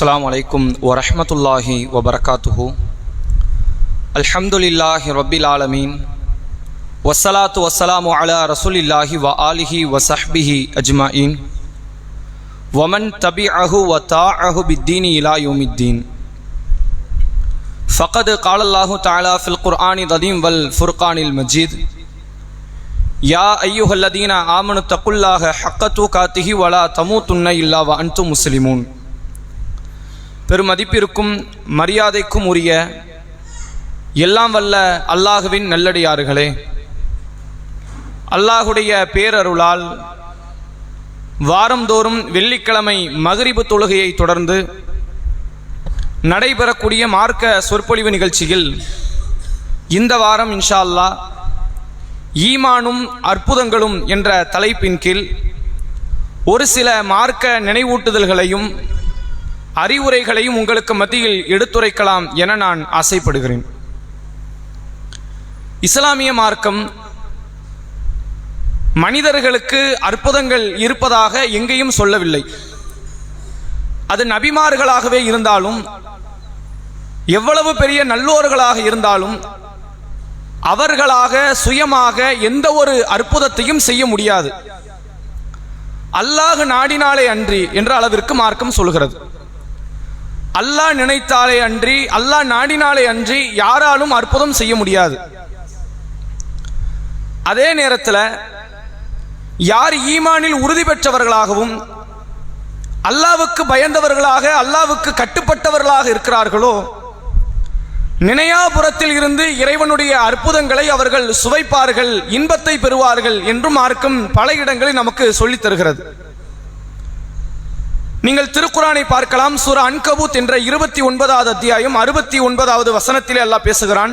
அஸ்ஸலாமு அலைக்கும் வரஹ்மத்துல்லாஹி வபரகாத்துஹு. அல்ஹம்துலில்லாஹி ரப்பில் ஆலமீன். வஸ்ஸலாத்து வஸ்ஸலாமு அலா ரசூலில்லாஹி வ ஆலிஹி வ ஸஹ்பிஹி அஜ்மாயின். வமன் தபிஅஹு வ தாஅஹு பித்தீனி இலா யௌமித்தீன். ஃபகத் காலல்லாஹு தஆலா ஃபில் குர்ஆனில் அதீம் வல் ஃபுர்கானில் மஜீத். யா அய்யுஹல்லதீன ஆமனு தக்குல்லாஹ ஹக்க துகாத்திஹி வலா தமூதுன்ன இல்லா வ அன்தும் முஸ்லிமூன். பெருமதிப்பிற்கும் மரியாதைக்கும் உரிய எல்லாம் வல்ல அல்லாஹுவின் நல்லடியார்களே, அல்லாஹுடைய பேரருளால் வாரந்தோறும் வெள்ளிக்கிழமை மக்ரிபு தொழுகையை தொடர்ந்து நடைபெறக்கூடிய மார்க்க சொற்பொழிவு நிகழ்ச்சியில் இந்த வாரம் இன்ஷா அல்லாஹ் ஈமானும் அற்புதங்களும் என்ற தலைப்பின் கீழ் ஒரு சில மார்க்க நினைவூட்டுதல்களையும் அறிவுரைகளையும் உங்களுக்கு மத்தியில் எடுத்துரைக்கலாம் என நான் ஆசைப்படுகிறேன். இஸ்லாமிய மார்க்கம் மனிதர்களுக்கு அற்புதங்கள் இருப்பதாக எங்கேயும் சொல்லவில்லை. அது நபிமார்களாகவே இருந்தாலும், எவ்வளவு பெரிய நல்லோர்களாக இருந்தாலும், அவர்களாக சுயமாக எந்த ஒரு அற்புதத்தையும் செய்ய முடியாது. அல்லாஹ் நாடினாலே அன்றி என்ற அளவிற்கு மார்க்கம் சொல்கிறது. அல்லாஹ் நினைத்தாலே அன்றி, அல்லாஹ் நாடினாலே அன்றி யாராலும் அற்புதம் செய்ய முடியாது. அதே நேரத்தில் யார் ஈமானில் உறுதி பெற்றவர்களாகவும் அல்லாஹ்வுக்கு பயந்தவர்களாக அல்லாஹ்வுக்கு கட்டுப்பட்டவர்களாக இருக்கிறார்களோ, நினையாபுரத்தில் இருந்து இறைவனுடைய அற்புதங்களை அவர்கள் சுவைப்பார்கள், இன்பத்தை பெறுவார்கள் என்றும் மார்க்கம் பல இடங்களில் நமக்கு சொல்லித் தருகிறது. நீங்கள் திருக்குரானை பார்க்கலாம். சூரா அன்கபூத் என்ற 29வது அத்தியாயம் 69வது வசனத்திலே அல்லாஹ் பேசுகிறான்.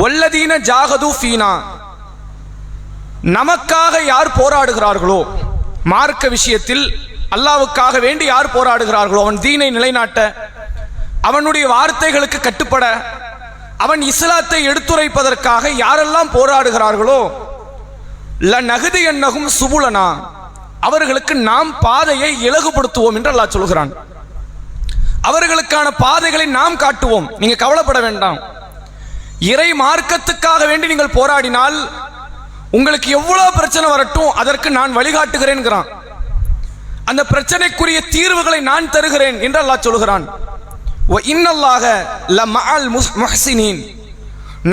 வல்லதீன ஜாகது ஃபீனா, நமக்காக யார் போராடுகிறார்களோ, மார்க்க விஷயத்தில் அல்லாஹ்வுக்காக வேண்டி யார் போராடுகிறார்களோ, அவன் தீனை நிலைநாட்ட, அவனுடைய வார்த்தைகளுக்கு கட்டுப்பட, அவன் இஸ்லாத்தை எடுத்துரைப்பதற்காக யாரெல்லாம் போராடுகிறார்களோ, லநஹ்தியன்னஹும் சுபுலனா, அவர்களுக்கு நாம் பாதையை இலகுபடுத்துவோம் என்று அல்லாஹ் சொல்கிறான். அவர்களுக்கான பாதைகளை நாம் காட்டுவோம். நீங்க கவலைப்பட வேண்டாம். இறை மார்க்கத்துக்காக வேண்டி நீங்கள் போராடினால் உங்களுக்கு எவ்வளவு பிரச்சனை வரட்டும், அதற்கு நான் வழிகாட்டுகிறேன். அந்த பிரச்சனைக்குரிய தீர்வுகளை நான் தருகிறேன் என்று அல்லாஹ் சொல்கிறான். இன்னல்லாஹ லமஅல் முஹ்சினீன்,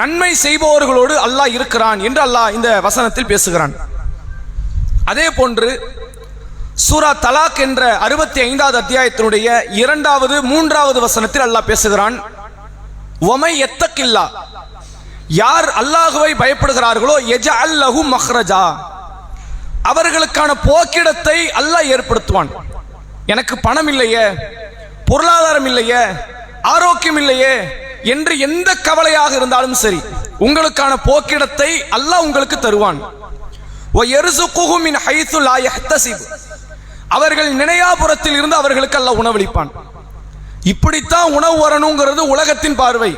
நன்மை செய்பவர்களோடு அல்லாஹ் இருக்கிறான் என்று அல்லாஹ் இந்த வசனத்தில் பேசுகிறான். அதே போன்று சூரா தலாக் என்ற 65வது அத்தியாயத்தினுடைய 2வது 3வது வசனத்தில் அல்லாஹ் பேசுகிறான். வமை யத்தகில்லா, யார் அல்லாஹ்வை பயப்படுகிறார்களோ, யஜஅல் லஹு மக்ரஜா, அவர்களுக்கான போக்கிடத்தை அல்லாஹ் ஏற்படுத்துவான். எனக்கு பணம் இல்லையே, பொருளாதாரம் இல்லையே, ஆரோக்கியம் இல்லையே என்று எந்த கவலையாக இருந்தாலும் சரி, உங்களுக்கான போக்கிடத்தை அல்லாஹ் உங்களுக்கு தருவான். வயர்சுகுஹு மின் ஹைது லா யஹ்தசிப், அவர்கள் நினையாபுரத்தில் இருந்து அவர்களுக்கு அல்லாஹ் உணவளிப்பான். இப்படித்தான் உணவு வரணுங்கிறது உலகத்தின் பார்வை.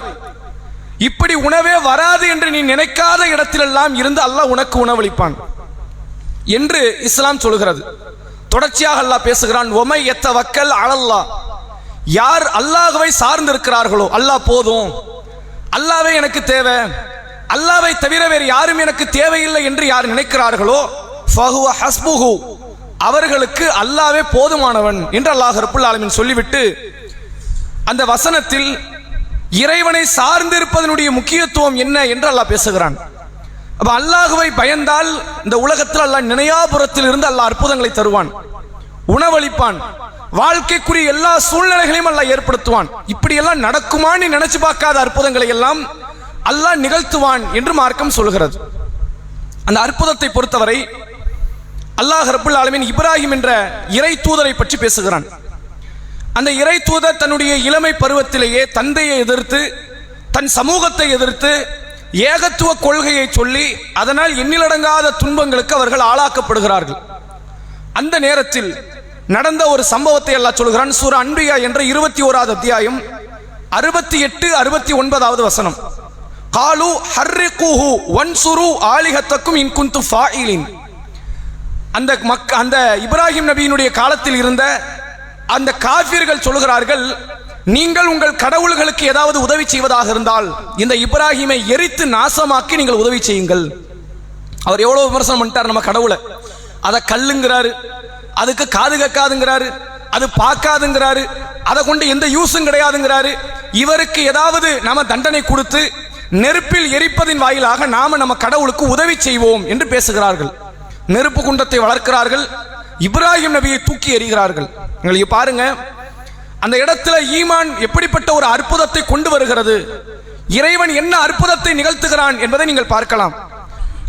இப்படி உணவே வராது என்று நீ நினைக்காத இடத்திலெல்லாம் இருந்து அல்லாஹ் உனக்கு உணவளிப்பான் என்று இஸ்லாம் சொல்கிறது. தொடர்ச்சியாக அல்லாஹ் பேசுகிறான். ஒமை யத்தவக்கல் அலல்லாஹ், யார் அல்லாஹ்வை சார்ந்திருக்கிறார்களோ, அல்லாஹ் போதும், அல்லாஹ்வே எனக்கு தேவை, அல்லாஹ்வை தவிர வேறு யாரும் எனக்கு தேவையில்லை என்று யார் நினைக்கிறார்களோ, ஃபஹுவ ஹஸ்புஹு, அவர்களுக்கு அல்லாஹ்வே போதுமானவன் என்று அல்லாஹ் ரப்புல் ஆலமீன் சொல்லிவிட்டு அந்த வசனத்தில் இறைவனை சார்ந்திருப்பதனுடைய முக்கியத்துவம் என்ன என்று அல்லாஹ் பேசுகிறான். அப்ப அல்லாஹ்வை பயந்தால் இந்த உலகத்தில் அல்லாஹ் நினையாபுரத்தில் இருந்து அல்லாஹ் அற்புதங்களை தருவான், உணவளிப்பான், வாழ்க்கைக்குரிய எல்லா சூழ்நிலைகளையும் அல்லாஹ் ஏற்படுத்துவான். இப்படி எல்லாம் நடக்குமான்னு நினைச்சு பார்க்காத அற்புதங்களை எல்லாம் அல்லாஹ் நிகழ்த்துவான் என்று மார்க்கம் சொல்கிறது. அந்த அற்புதத்தை பொறுத்தவரை அல்லாஹ் ரப்புல் ஆலமீன் இப்ராஹிம் என்ற இறை தூதரை பற்றி பேசுகிறான். அந்த இறை தூதர் தன்னுடைய இளமை பருவத்திலேயே தந்தையை எதிர்த்து, தன் சமூகத்தை எதிர்த்து, ஏகத்துவ கொள்கையை சொல்லி அதனால் எண்ணிலடங்காத துன்பங்களுக்கு அவர்கள் ஆளாக்கப்படுகிறார்கள். அந்த நேரத்தில் நடந்த ஒரு சம்பவத்தை அல்லாஹ் சொல்கிறான். சூரா அன்பியா என்ற 21வது அத்தியாயம் 68 69வது வசனம். காலு ஹர்ரிகுஹு வன்சுரு ஆலிஹத்தக்கும் இன் குன்தும் ஃபாயிலின், அந்த இப்ராஹிம் நபியினுடைய காலத்தில் இருந்த அந்த காஃபிர்கள் சொல்கிறார்கள், நீங்கள் உங்கள் கடவுள்களுக்கு ஏதாவது உதவி செய்வதாக இருந்தால் இந்த இப்ராஹிமை எரித்து நாசமாக்கி நீங்கள் உதவி செய்யுங்கள். அவர் எவ்வளவு விமர்சனம் பண்ணிட்டார் நம்ம கடவுளை. அதை கல்லுங்கிறாரு, அதுக்கு காது கேட்காதுங்கிறாரு, அது பார்க்காதுங்கிறாரு, அதை கொண்டு எந்த யூஸும் கிடையாதுங்கிறாரு. இவருக்கு ஏதாவது நாம தண்டனை கொடுத்து நெருப்பில் எரிப்பதின் வாயிலாக நாம நம்ம கடவுளுக்கு உதவி செய்வோம் என்று பேசுகிறார்கள். நெருப்பு குண்டத்தை வளர்க்கிறார்கள், இப்ராஹிம் நபியை தூக்கி எறிகிறார்கள். உங்களுக்கு பாருங்க, அந்த இடத்துல ஈமான் எப்படிப்பட்ட ஒரு அற்புதத்தை கொண்டு வருகிறது, இறைவன் என்ன அற்புதத்தை நிகழ்த்துகிறான் என்பதை நீங்கள் பார்க்கலாம்.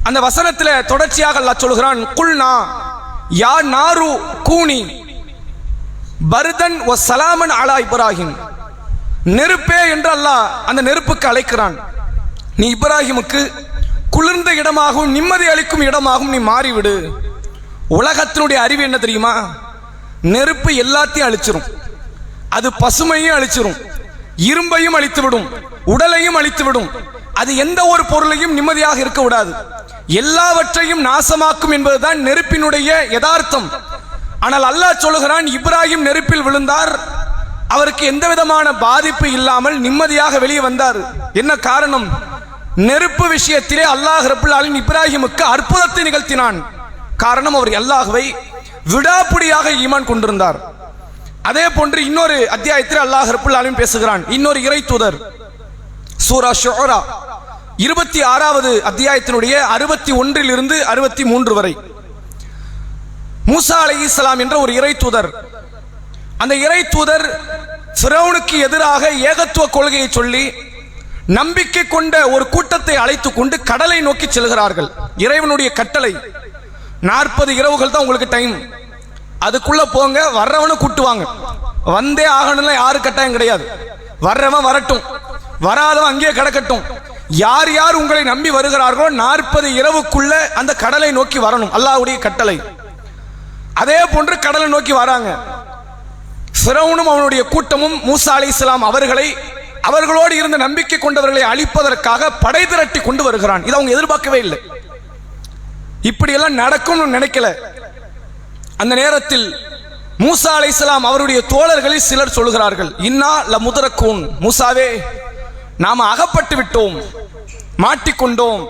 அந்த வசனத்தில் தொடர்ச்சியாக அல்லாஹ் சொல்கிறான், குல்னா யா நாரு கூனி பர்தன் வ சலாமன் அலா இப்ராஹிம். நெருப்பே என்று அல்லாஹ் அந்த நெருப்புக்கு அழைக்கிறான். நீ இப்ராஹிமுக்கு குளிர்ந்த இடமாகவும் நிம்மதி அளிக்கும் இடமாகவும் நீ மாறிவிடு. உலகத்தினுடைய அறிவு என்ன தெரியுமா? நெருப்பு எல்லாத்தையும் அழிச்சிரும், அது பசுமையும் அழிச்சிரும், இரும்பையும் அழித்துவிடும், உடலையும் அழித்துவிடும். அது எந்த ஒரு பொருளையும் நிம்மதியாக இருக்க விடாது, எல்லாவற்றையும் நாசமாக்கும் என்பதுதான் நெருப்பினுடைய யதார்த்தம். ஆனால் அல்லாஹ் சொல்லுகிறான், இப்ராஹிம் நெருப்பில் விழுந்தார், அவருக்கு எந்த விதமான பாதிப்பு இல்லாமல் நிம்மதியாக வெளியே வந்தார். என்ன காரணம்? நெருப்பு விஷயத்திலே அல்லாஹ் ரப்புல் ஆலமீன் இப்ராஹிமுக்கு அற்புதத்தை நிகழ்த்தினான். காரணம், அவர் அல்லாஹ்வை விடாப்புடியாக ஈமான் கொண்டிருந்தார். அதே போன்று இன்னொரு அத்தியாயத்தில் அல்லாஹ் ரப்புல் ஆலமீன் பேசுகிறான். இன்னொரு இறை தூதர் சூரா ஷுஆரா 26வது அத்தியாயத்தினுடைய 61 இருந்து 63 வரை மூசா அலைஹிஸ்ஸலாம் என்ற ஒரு இறை தூதர், அந்த இறை தூதர் ஃபிரௌனுக்கு எதிராக ஏகத்துவ கொள்கையை சொல்லி நம்பிக்கை கொண்ட ஒரு கூட்டத்தை அழைத்துக் கொண்டு கடலை நோக்கி செல்கிறார்கள். இறைவனுடைய கட்டளை, 40 இரவுகள் தான் உங்களுக்கு டைம், அதுக்குள்ள போங்க, வர்றவனை கூட்டுவாங்க, வந்தே ஆகணும்ல யாரு கட்டாயம் கிடையாது, வர்றவன் வரட்டும், வராதவன் அங்கேயே கிடக்கட்டும். யார் யார் உங்களை நம்பி வருகிறார்களோ 40 இரவுக்குள்ள அந்த கடலை நோக்கி வரணும், அல்லாஹ்வுடைய கட்டளை. அதே போன்று கடலை நோக்கி வராங்க. ஃபிரௌனும் அவனுடைய கூட்டமும் மூசா அலைஹிஸ்ஸலாம் அவர்களை, அவர்களோடு இருந்த நம்பிக்கை கொண்டவர்களை அழிப்பதற்காக படை திரட்டி கொண்டு வருகிறான். இதை அவங்க எதிர்பார்க்கவே இல்லை, இப்படியெல்லாம் நடக்கும்னு நினைக்கல. அந்த நேரத்தில் மூசா அலைஹிஸ்ஸலாம் அவருடைய தோழர்களில் சிலர் சொல்கிறார்கள், இன்னா லமுதரக்கூன், மூசாவே நாம அகப்பட்டு விட்டோம், மாட்டிக்கொண்டோம்,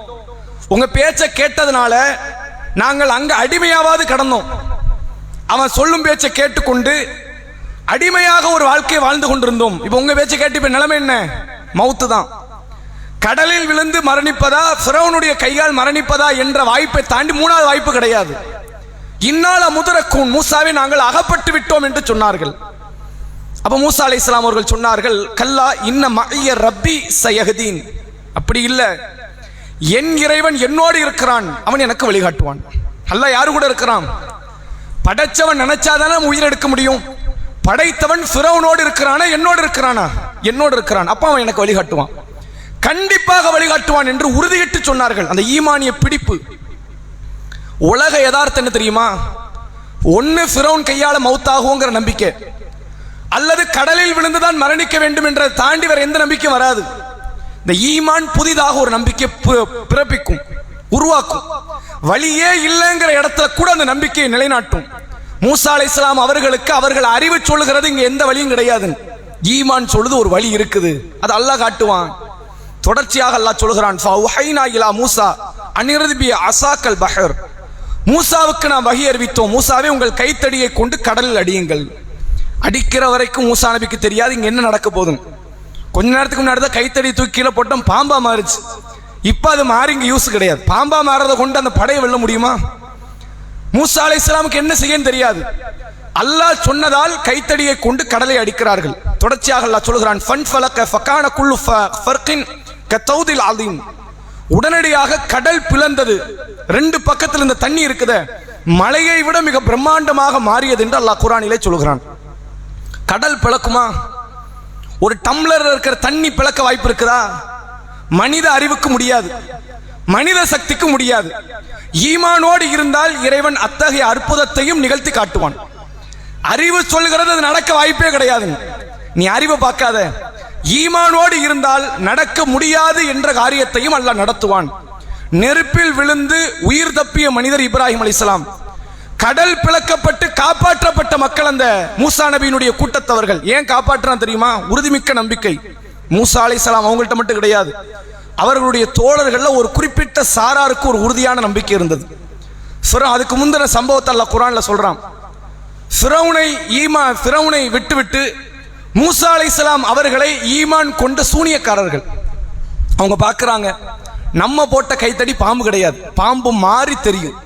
உங்க பேச்சை கேட்டதுனால நாங்கள் அங்க அடிமையாவது கடந்தோம். அவன் சொல்லும் பேச்சை கேட்டுக்கொண்டு அடிமையாக ஒரு வாழ்க்கையை வாழ்ந்து கொண்டிருந்தோம். இப்ப உங்க பேச்சை கேட்டு இப்ப நிலைமை என்ன? மௌத்து தான். கடலில் விழுந்து மரணிப்பதா, ஃபிரௌனுடைய கையால் மரணிப்பதா என்ற வாய்ப்பை தாண்டி 3வது வாய்ப்பு கிடையாது. இன்னால முதரக்கூன், மூசாவை நாங்கள் அகப்பட்டு விட்டோம் என்று சொன்னார்கள். அப்ப மூசா அலைஹிஸ்ஸலாம் அவர்கள் சொன்னார்கள், கல்லா இன்ன மஅய்ய ரப்பி சயஹ்தீன். அப்படி இல்லை, என் இறைவன் என்னோடு இருக்கிறான், அவன் எனக்கு வழிகாட்டுவான். அல்லாஹ் யாரு கூட இருக்கிறான்? படைச்சவன் நினைச்சாதானே உயிர் எடுக்க முடியும். படைத்தவன் ஃபிரௌனோடு இருக்கிறானா என்னோடு இருக்கிறானா? என்னோடு இருக்கிறான், அப்ப அவன் எனக்கு வழிகாட்டுவான், கண்டிப்பாக வழிகாட்டுவான் என்று உறுதியிட்டு சொன்னார்கள். அந்த ஈமானிய பிடிப்பு. உலக யதார்த்தம் என்ன தெரியுமா? ஒன்னு ஃபிரௌன் கையால மௌத்தாகுங்கிற நம்பிக்கை, அல்லது கடலில் விழுந்துதான் மரணிக்க வேண்டும் என்ற தாண்டி வேற எந்த நம்பிக்கையும் வராது. இந்த ஈமான் புதிதாக ஒரு நம்பிக்கை பிறப்பிக்கும், உருவாக்கும். வழியே இல்லைங்கிற இடத்துல கூட அந்த நம்பிக்கையை நிலைநாட்டும். மூசா அலைஹிஸ்ஸலாம் அவர்களுக்கு அவர்கள் அறிவு சொல்லுகிறது இங்க எந்த வழியும் கிடையாது, ஈமான் சொல்லுது ஒரு வழி இருக்குது, அது அல்லாஹ் காட்டுவான். தொடர்ச்சியாக அல்லாஹ் சொல்கிறான், ஃபௌஹைனா இலா மூசா அன்இர்தி பி அஸாக்கல் பஹர். மூசாவுக்கு நாம் வஹி அறிவித்தோம், மூசாவே உங்கள் கைத்தடியை கொண்டு கடலில் அடியுங்கள். அடிக்கிற வரைக்கும் மூசா நபிக்கு தெரியாது இங்க என்ன நடக்க போதும். கொஞ்ச நேரத்துக்கு முன்னாடி தான் கைத்தடி தூக்கி கீழே போட்டோம், பாம்பா மாறிச்சு. இப்ப அது மாறி இங்க யூஸ் கிடையாது. பாம்பா மாறதை கொண்டு அந்த படையை வெல்ல முடியுமா? மூசா அலைஹிஸ்ஸலாமுக்கு என்ன செய்யன்னு தெரியாது. அல்லாஹ் சொன்னதால் கைத்தடியை கொண்டு கடலை அடிக்கிறார்கள். தொடர்ச்சியாக அல்லாஹ் சொல்கிறான், ஃபன்ஃபலக ஃபகான குல்லு ஃபர்கின் கதௌதில் அதீம். உடனடியாக கடல் பிளந்தது, 2 பக்கத்தில் இருந்த தண்ணி இருக்குதே மலையை விட மிக பிரம்மாண்டமாக மாறியது என்று அல்லாஹ் குர்ஆனிலே சொல்கிறான். கடல் பிளக்குமா? ஒரு டம்ளர் இருக்கிற தண்ணி பிளக்க வாய்ப்பு இருக்குதா? மனித அறிவுக்கு முடியாது, மனித சக்திக்கு முடியாது. ஈமானோடு இருந்தால் இறைவன் அத்தகைய அற்புதத்தையும் நிகழ்த்தி காட்டுவான். அறிவு சொல்கிறது அது நடக்க வாய்ப்பே கிடையாது. நீ அறிவை பார்க்காத, ஈமானோடு இருந்தால் நடக்க முடியாது என்ற காரியத்தையும் அல்லாஹ் நடத்துவான். நெருப்பில் விழுந்து உயிர் தப்பிய மனிதர் இப்ராஹிம் அலைஹிஸ்ஸலாம், கடல் பிளக்கப்பட்டு காப்பாற்றப்பட்ட மக்கள் அந்த மூசா நபியினுடைய கூட்டத்தவர்கள். ஏன் காப்பாற்றான் தெரியுமா? உறுதிமிக்க நம்பிக்கை. மூசா அலைஹிஸ்ஸலாம் அவங்கள்ட்ட மட்டும் கிடையாது, அவர்களுடைய தோழர்கள்ல ஒரு குறிப்பிட்ட சாராருக்கு ஒரு உறுதியான நம்பிக்கை இருந்தது. அதுக்கு முந்தின சம்பவத்தை அல்லாஹ் குர்ஆன்ல சொல்றான். ஃபிரௌனை விட்டுவிட்டு மூசா அலைஹிஸ்ஸலாம் அவர்களை ஈமான் கொண்ட சூனியக்காரர்கள் அவங்க பார்க்கறாங்க, நம்ம போட்ட கைத்தடி பாம்பு கிடையாது, பாம்பு மாறி தெரியும்.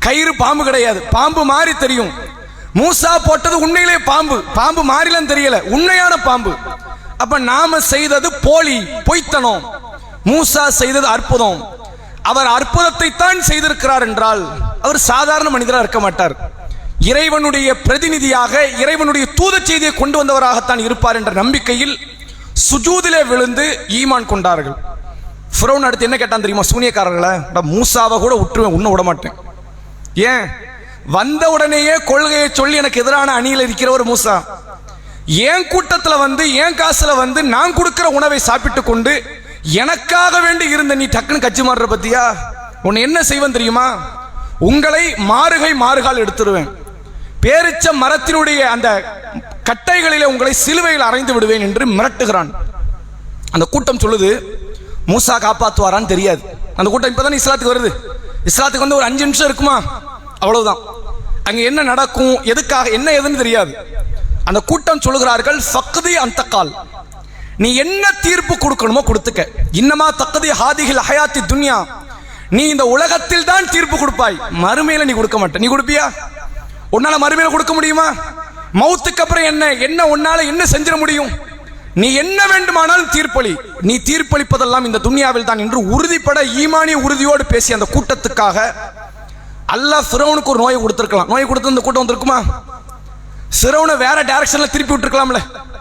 கயிறு பாம்பு கிடையாது, பாம்பு மாறி தெரியும். மூசா போட்டது உண்மையிலே பாம்பு, பாம்பு மாறிலாம் தெரியல, உண்மையான பாம்பு. அப்ப நாம செய்தது போலி, பொய்த்தனம். மூசா செய்தது அற்புதம். அவர் அற்புதத்தை தான் செய்திருக்கிறார் என்றால் அவர் சாதாரண மனிதராக இருக்க மாட்டார், இறைவனுடைய பிரதிநிதியாக, இறைவனுடைய தூத செய்தியை கொண்டு வந்தவராகத்தான் இருப்பார் என்ற நம்பிக்கையில் சுஜூதிலே விழுந்து ஈமான் கொண்டார்கள். ஃபிரௌன் அடுத்து என்ன கேட்டான் தெரியுமா? சூனியக்காரர்களை, மூசாவை கூட விட்டுருவேன், உன்ன விட மாட்டேன். ஏன்? வந்த உடனேயே கொள்கையை சொல்லி எனக்கு எதிரான அணியில் இருக்கிற ஒரு மூசா என் கூட்டத்தில் வந்து என் காசுல வந்து நான் கொடுக்கிற உணவை சாப்பிட்டு கொண்டு எனக்காக வேண்டி இருந்த நீ டக்குன்னு கட்சி மாறுற பத்தியா? உன்னை என்ன செய்வேன் தெரியுமா? உங்களை மாறுகால் எடுத்துருவேன், பேரிச்ச மரத்தினுடைய அந்த கட்டைகளிலே உங்களை சிலுவையில் அறைந்து விடுவேன் என்று மிரட்டுகிறான். அந்த கூட்டம் சொல்லுது, மூசா காப்பாற்றுவாரான்னு தெரியாது. அந்த கூட்டம் இப்பதான் இஸ்லாத்துக்கு வருது. இஸ்லாத்துக்கு வந்து ஒரு 5 நிமிஷம் இருக்குமா, அவ்வளவுதான். அங்க என்ன நடக்கும், எதுக்காக, என்ன ஏதுன்னு தெரியாது. அந்த கூட்டம் சொல்லுகிறார்கள், ஃபக்தி அந்தகால், நீ என்ன தீர்ப்பு கொடுக்கணுமோ கொடுத்துக்க. இன்னமா தக்தி ஹாதிஹில் ஹயாத்தி துன்யா, நீ இந்த உலகத்தில் தான் தீர்ப்பு கொடுப்பாய், மறுமையில நீ கொடுக்க மாட்ட. நீ கொடுப்பியா? உன்னால மறுமையில கொடுக்க முடியுமா? மௌத்துக்கு அப்புறம் என்ன உன்னால என்ன செஞ்சிட முடியும்? நீ என்ன வேண்டுமானாலும் தீர்ப்பளி, நீ தீர்ப்பளிப்பதெல்லாம் இந்த துன்யாவில் தான் என்று உறுதிப்பட ஈமானிய உறுதியோடு பேசிய அந்த கூட்டத்துக்காக அல்லாஹ் ஃபிரௌனுக்கு ஒரு நோயை கொடுத்திருக்கலாம். நோயை கொடுத்து இந்த கூட்டம் வந்திருக்குமா? ஃபிரௌனை வேற டைரக்ஷன்ல திருப்பி விட்டுருக்கலாம்ல.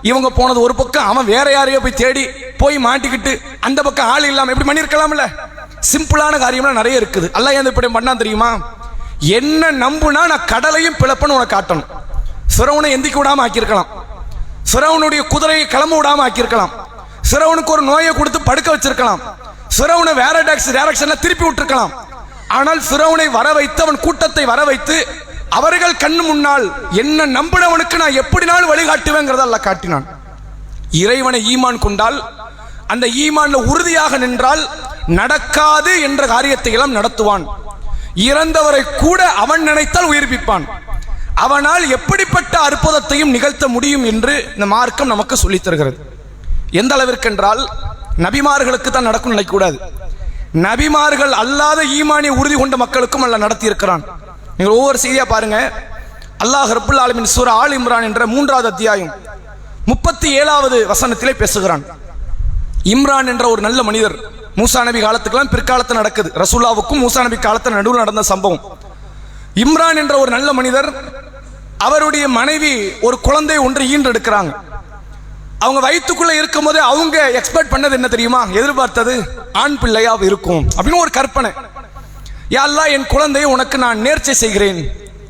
இவங்க போனது ஒரு பக்கம், அவன் வேற யாரையோ போய் தேடி போய் மாட்டிக்கிட்டு அந்த பக்கம் ஆள் இல்லாம எப்படி பண்ணிருக்கலாம்ல. சிம்பிளான காரியம்லாம் நிறைய இருக்குது. அல்லாஹ் ஏன் இப்படி பண்ணா தெரியுமா? என்ன நம்புனா நான் கடலையும் பிளப்பன்னு உனக்கு காட்டணும். ஃபிரௌனை எந்திக்க விடாம ஆக்கியிருக்கலாம், ஃபிரௌனுடைய குதிரையை கிளம்ப விடாம ஆக்கியிருக்கலாம், ஃபிரௌனுக்கு ஒரு நோயை கொடுத்து படுக்க வச்சிருக்கலாம், ஃபிரௌனை வேற டைரக்ஷன்ல திருப்பி விட்டுருக்கலாம். ஆனால் ஃபிரௌனை வர வைத்து, அவன் கூட்டத்தை வர வைத்து அவர்கள் கண்ணு முன்னால் என்ன நம்பினவனுக்கு நான் எப்படினாலும் வழிகாட்டுவேங்கிறத அல்லாஹ் காட்டினான். இறைவனை ஈமான் கொண்டால், அந்த ஈமான்ல உறுதியாக நின்றால் நடக்காது என்ற காரியத்தை எல்லாம் நடத்துவான். இறந்தவரை கூட அவன் நினைத்தால் உயிர்ப்பிப்பான். அவனால் எப்படிப்பட்ட அற்புதத்தையும் நிகழ்த்த முடியும் என்று இந்த மார்க்கம் நமக்கு சொல்லித் தருகிறது. எந்த அளவிற்கு என்றால், நபிமார்களுக்கு தான் நடக்கும் நினைக்கக்கூடாது, நபிமார்கள் அல்லாத ஈமானிய உறுதி கொண்ட மக்களுக்கும் அல்லாஹ் நடத்தி இருக்கிறான். நீங்கள் ஒவ்வொரு செய்தியா பாருங்க. அல்லாஹ் ரப்புல் ஆலமீன் சூரா ஆல் இம்ரான் என்ற 3வது அத்தியாயம் 37வது வசனத்திலே பேசுகிறான். இம்ரான் என்ற ஒரு நல்ல மனிதர், மூசா நபி காலத்துக்கெல்லாம் பிற்காலத்தில் நடக்குது, ரசூலுல்லாவுக்கும் மூசா நபி காலத்தில் நடுவில் நடந்த சம்பவம். இம்ரான் என்ற ஒரு நல்ல மனிதர், அவருடைய மனைவி ஒரு குழந்தை ஒன்று ஈன்றெடுக்கிறாங்க. அவங்க வயிற்றுக்குள்ள இருக்கும் போது அவங்க எக்ஸ்பெக்ட் பண்ணது என்ன தெரியுமா? எதிர்பார்த்தது ஆண் பிள்ளையா இருக்கும் அப்படின்னு ஒரு கற்பனை. யா அல்லாஹ், என் குழந்தையை உனக்கு நான் நேர்ச்சை செய்கிறேன்.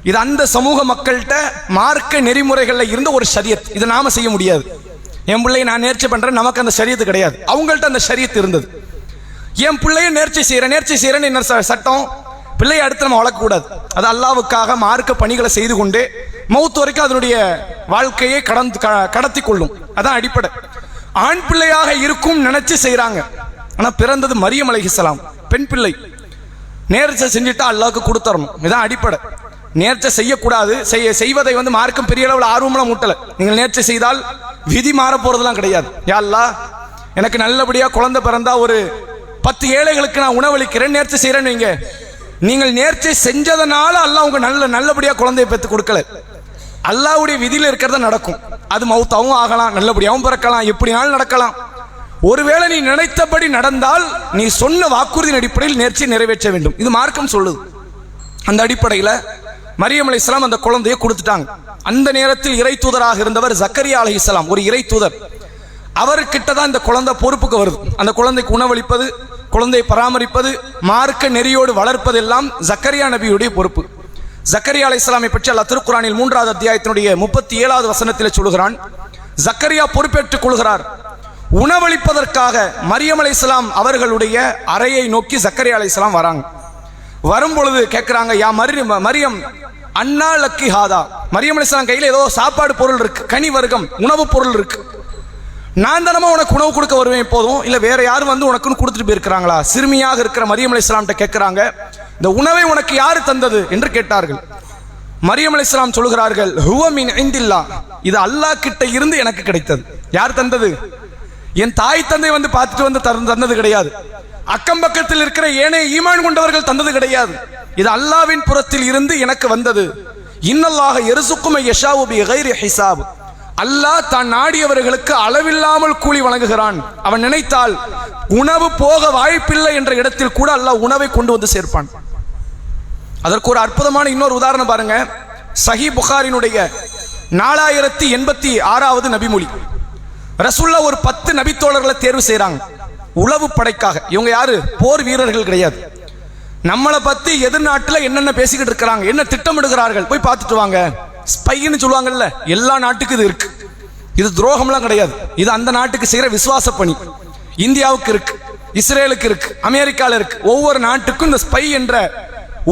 இது அந்த சமூக மக்கள்கிட்ட மார்க்க நெறிமுறைகள்ல இருந்த ஒரு ஷரியத். இதை நாம செய்ய முடியாது. என் பிள்ளையை நான் நேர்ச்சை பண்றேன், நமக்கு அந்த ஷரியத்து கிடையாது. அவங்கள்ட்ட அந்த ஷரியத் இருந்தது. என் பிள்ளையை நேர்ச்சை செய்யறேன்னு என்ன சட்டம்? பிள்ளையை அடுத்து நம்ம வளர்க்கக்கூடாது. அது அல்லாவுக்காக மார்க்க பணிகளை செய்து கொண்டு மௌத் வரைக்கும் அதனுடைய வாழ்க்கையை கடத்தி கொள்ளும். அதான் அடிப்படை. ஆண் பிள்ளையாக இருக்கும் நினைச்சு செய்யறாங்க. ஆனா பிறந்தது மரியம் அலைஹிஸ்ஸலாம், பெண் பிள்ளை. நேர்ச்சை செஞ்சுட்டா அல்லாஹ்வுக்கு கொடுத்தரணும். இதான் அடிப்படை. நேர்ச்சை செய்யக்கூடாது, செய்வதை வந்து மார்க்கம் பெரிய அளவில் ஆர்வம்லாம் மூட்டல. நீங்கள் நேர்ச்சை செய்தால் விதி மாற போறதெல்லாம் கிடையாது. யா அல்லாஹ், எனக்கு நல்லபடியா குழந்தை பிறந்தா ஒரு 10 ஏழைகளுக்கு நான் உணவளிக்கிறேன், நேர்ச்சை செய்யறேன்னு வைங்க. நீங்கள் நேர்ச்சை செஞ்சதனால அல்லாஹ் உங்க நல்லபடியா குழந்தையை பெற்று கொடுக்கல. அல்லாஹ்வுடைய விதியில் இருக்கிறத நடக்கும். அது மௌத்தாவும் ஆகலாம், நல்லபடியாகவும் பிறக்கலாம், எப்படினாலும் நடக்கலாம். ஒருவேளை நீ நினைத்தபடி நடந்தால் நீ சொன்ன வாக்குறுதியின் அடிப்படையில் நேர்ச்சியை நிறைவேற்ற வேண்டும். இது மார்க்கம் சொல்லுது. அந்த அடிப்படையில் மரியம் அலைஹிஸ்ஸலாம் அந்த குழந்தையை கொடுத்துட்டாங்க. அந்த நேரத்தில் இறை தூதராக இருந்தவர் ஜக்கரியா அலைஹிஸ்ஸலாம், ஒரு இறை தூதர். அவர்கிட்ட தான் இந்த குழந்தை பொறுப்புக்கு வருது. அந்த குழந்தைக்கு உணவளிப்பது, குழந்தையை பராமரிப்பது, மார்க்க நெறியோடு வளர்ப்பது எல்லாம் ஜக்கரியா நபியுடைய பொறுப்பு. ஜக்கரியா அலைஹிஸ்ஸலாமை பற்றி அல்லாஹ் திருக்குர்ஆனில் 3வது அத்தியாயத்தினுடைய 37வது வசனத்தில் சொல்கிறான். ஜக்கரியா பொறுப்பேற்றுக் கொள்கிறார். உணவளிப்பதற்காக மரியம் அலைஹிஸ்ஸலாம் அவர்களுடைய அறையை நோக்கி ஜக்கரியா அலைஹிஸ்ஸலாம் வராங்க. வரும்பொழுது கேட்கிறாங்க, யா மரியம், அன்னா லக்கி ஹாதா, மரியம் அலைஹிஸ்ஸலாம் கையில் ஏதோ சாப்பாடு பொருள் இருக்கு, கனி வர்க்கம் உணவு பொருள் இருக்கு, நான் தானமா உனக்கு உணவு கொடுக்க வருவேன் எப்போதும், இல்லை வேற யாரும் வந்து உனக்குன்னு கொடுத்துட்டு போயிருக்கிறாங்களா? சிறுமியாக இருக்கிற மரியம் அலைஹிஸ்ஸலாம்ட்ட கேட்கிறாங்க, இந்த உணவை உனக்கு யாரு தந்தது என்று கேட்டார்கள். மரியம் அலைஹிஸ்ஸலாம் சொல்கிறார்கள், ஹுவ மின் இந்தில்லாஹ், இது அல்லாஹ் கிட்ட இருந்து எனக்கு கிடைத்தது. யார் தந்தது? என் தாய் தந்தை வந்து பார்த்துட்டு வந்து தந்தது கிடையாது, அக்கம் பக்கத்தில் இருக்கிற ஏனைய ஈமான் கொண்டவர்கள் தந்தது கிடையாது, இது அல்லாஹ்வின் புறத்தில் இருந்து எனக்கு வந்தது. இன்னல்லாஹ யர்சுக்கு மன் யஷாஉ பிகைரி ஹிசாப், அல்லாஹ் தான் நாடியவர்களுக்கு அளவில்லாமல் கூலி வழங்குகிறான். அவன் நினைத்தால் உணவு போக வாய்ப்பில்லை என்ற இடத்தில் கூட அல்லாஹ் உணவை கொண்டு வந்து சேர்ப்பான். அதற்கு ஒரு அற்புதமான இன்னொரு உதாரணம் பாருங்க. சஹீ புகாரினுடைய 4086வது நபிமொழி. ரசூல்லா ஒரு 10 நபித்தோழர்களை தேர்வு செய்யறாங்க உளவு படைக்காக. இவங்க யாரு? போர் வீரர்கள் கிடையாது. நம்மளை பத்தி எதிர்நாட்டில் என்னென்ன பேசிக்கிட்டு இருக்கிறாங்க, என்ன திட்டமிடுகிறார்கள், போய் பார்த்துட்டு வாங்க. ஸ்பைன்னு சொல்லுவாங்கல்ல, எல்லா நாட்டுக்கும் இது இருக்கு. இது துரோகம்லாம் கிடையாது, இது அந்த நாட்டுக்கு செய்யற விசுவாச பணி. இந்தியாவுக்கு இருக்கு, இஸ்ரேலுக்கு இருக்கு, அமெரிக்கால இருக்கு. ஒவ்வொரு நாட்டுக்கும் இந்த ஸ்பை என்ற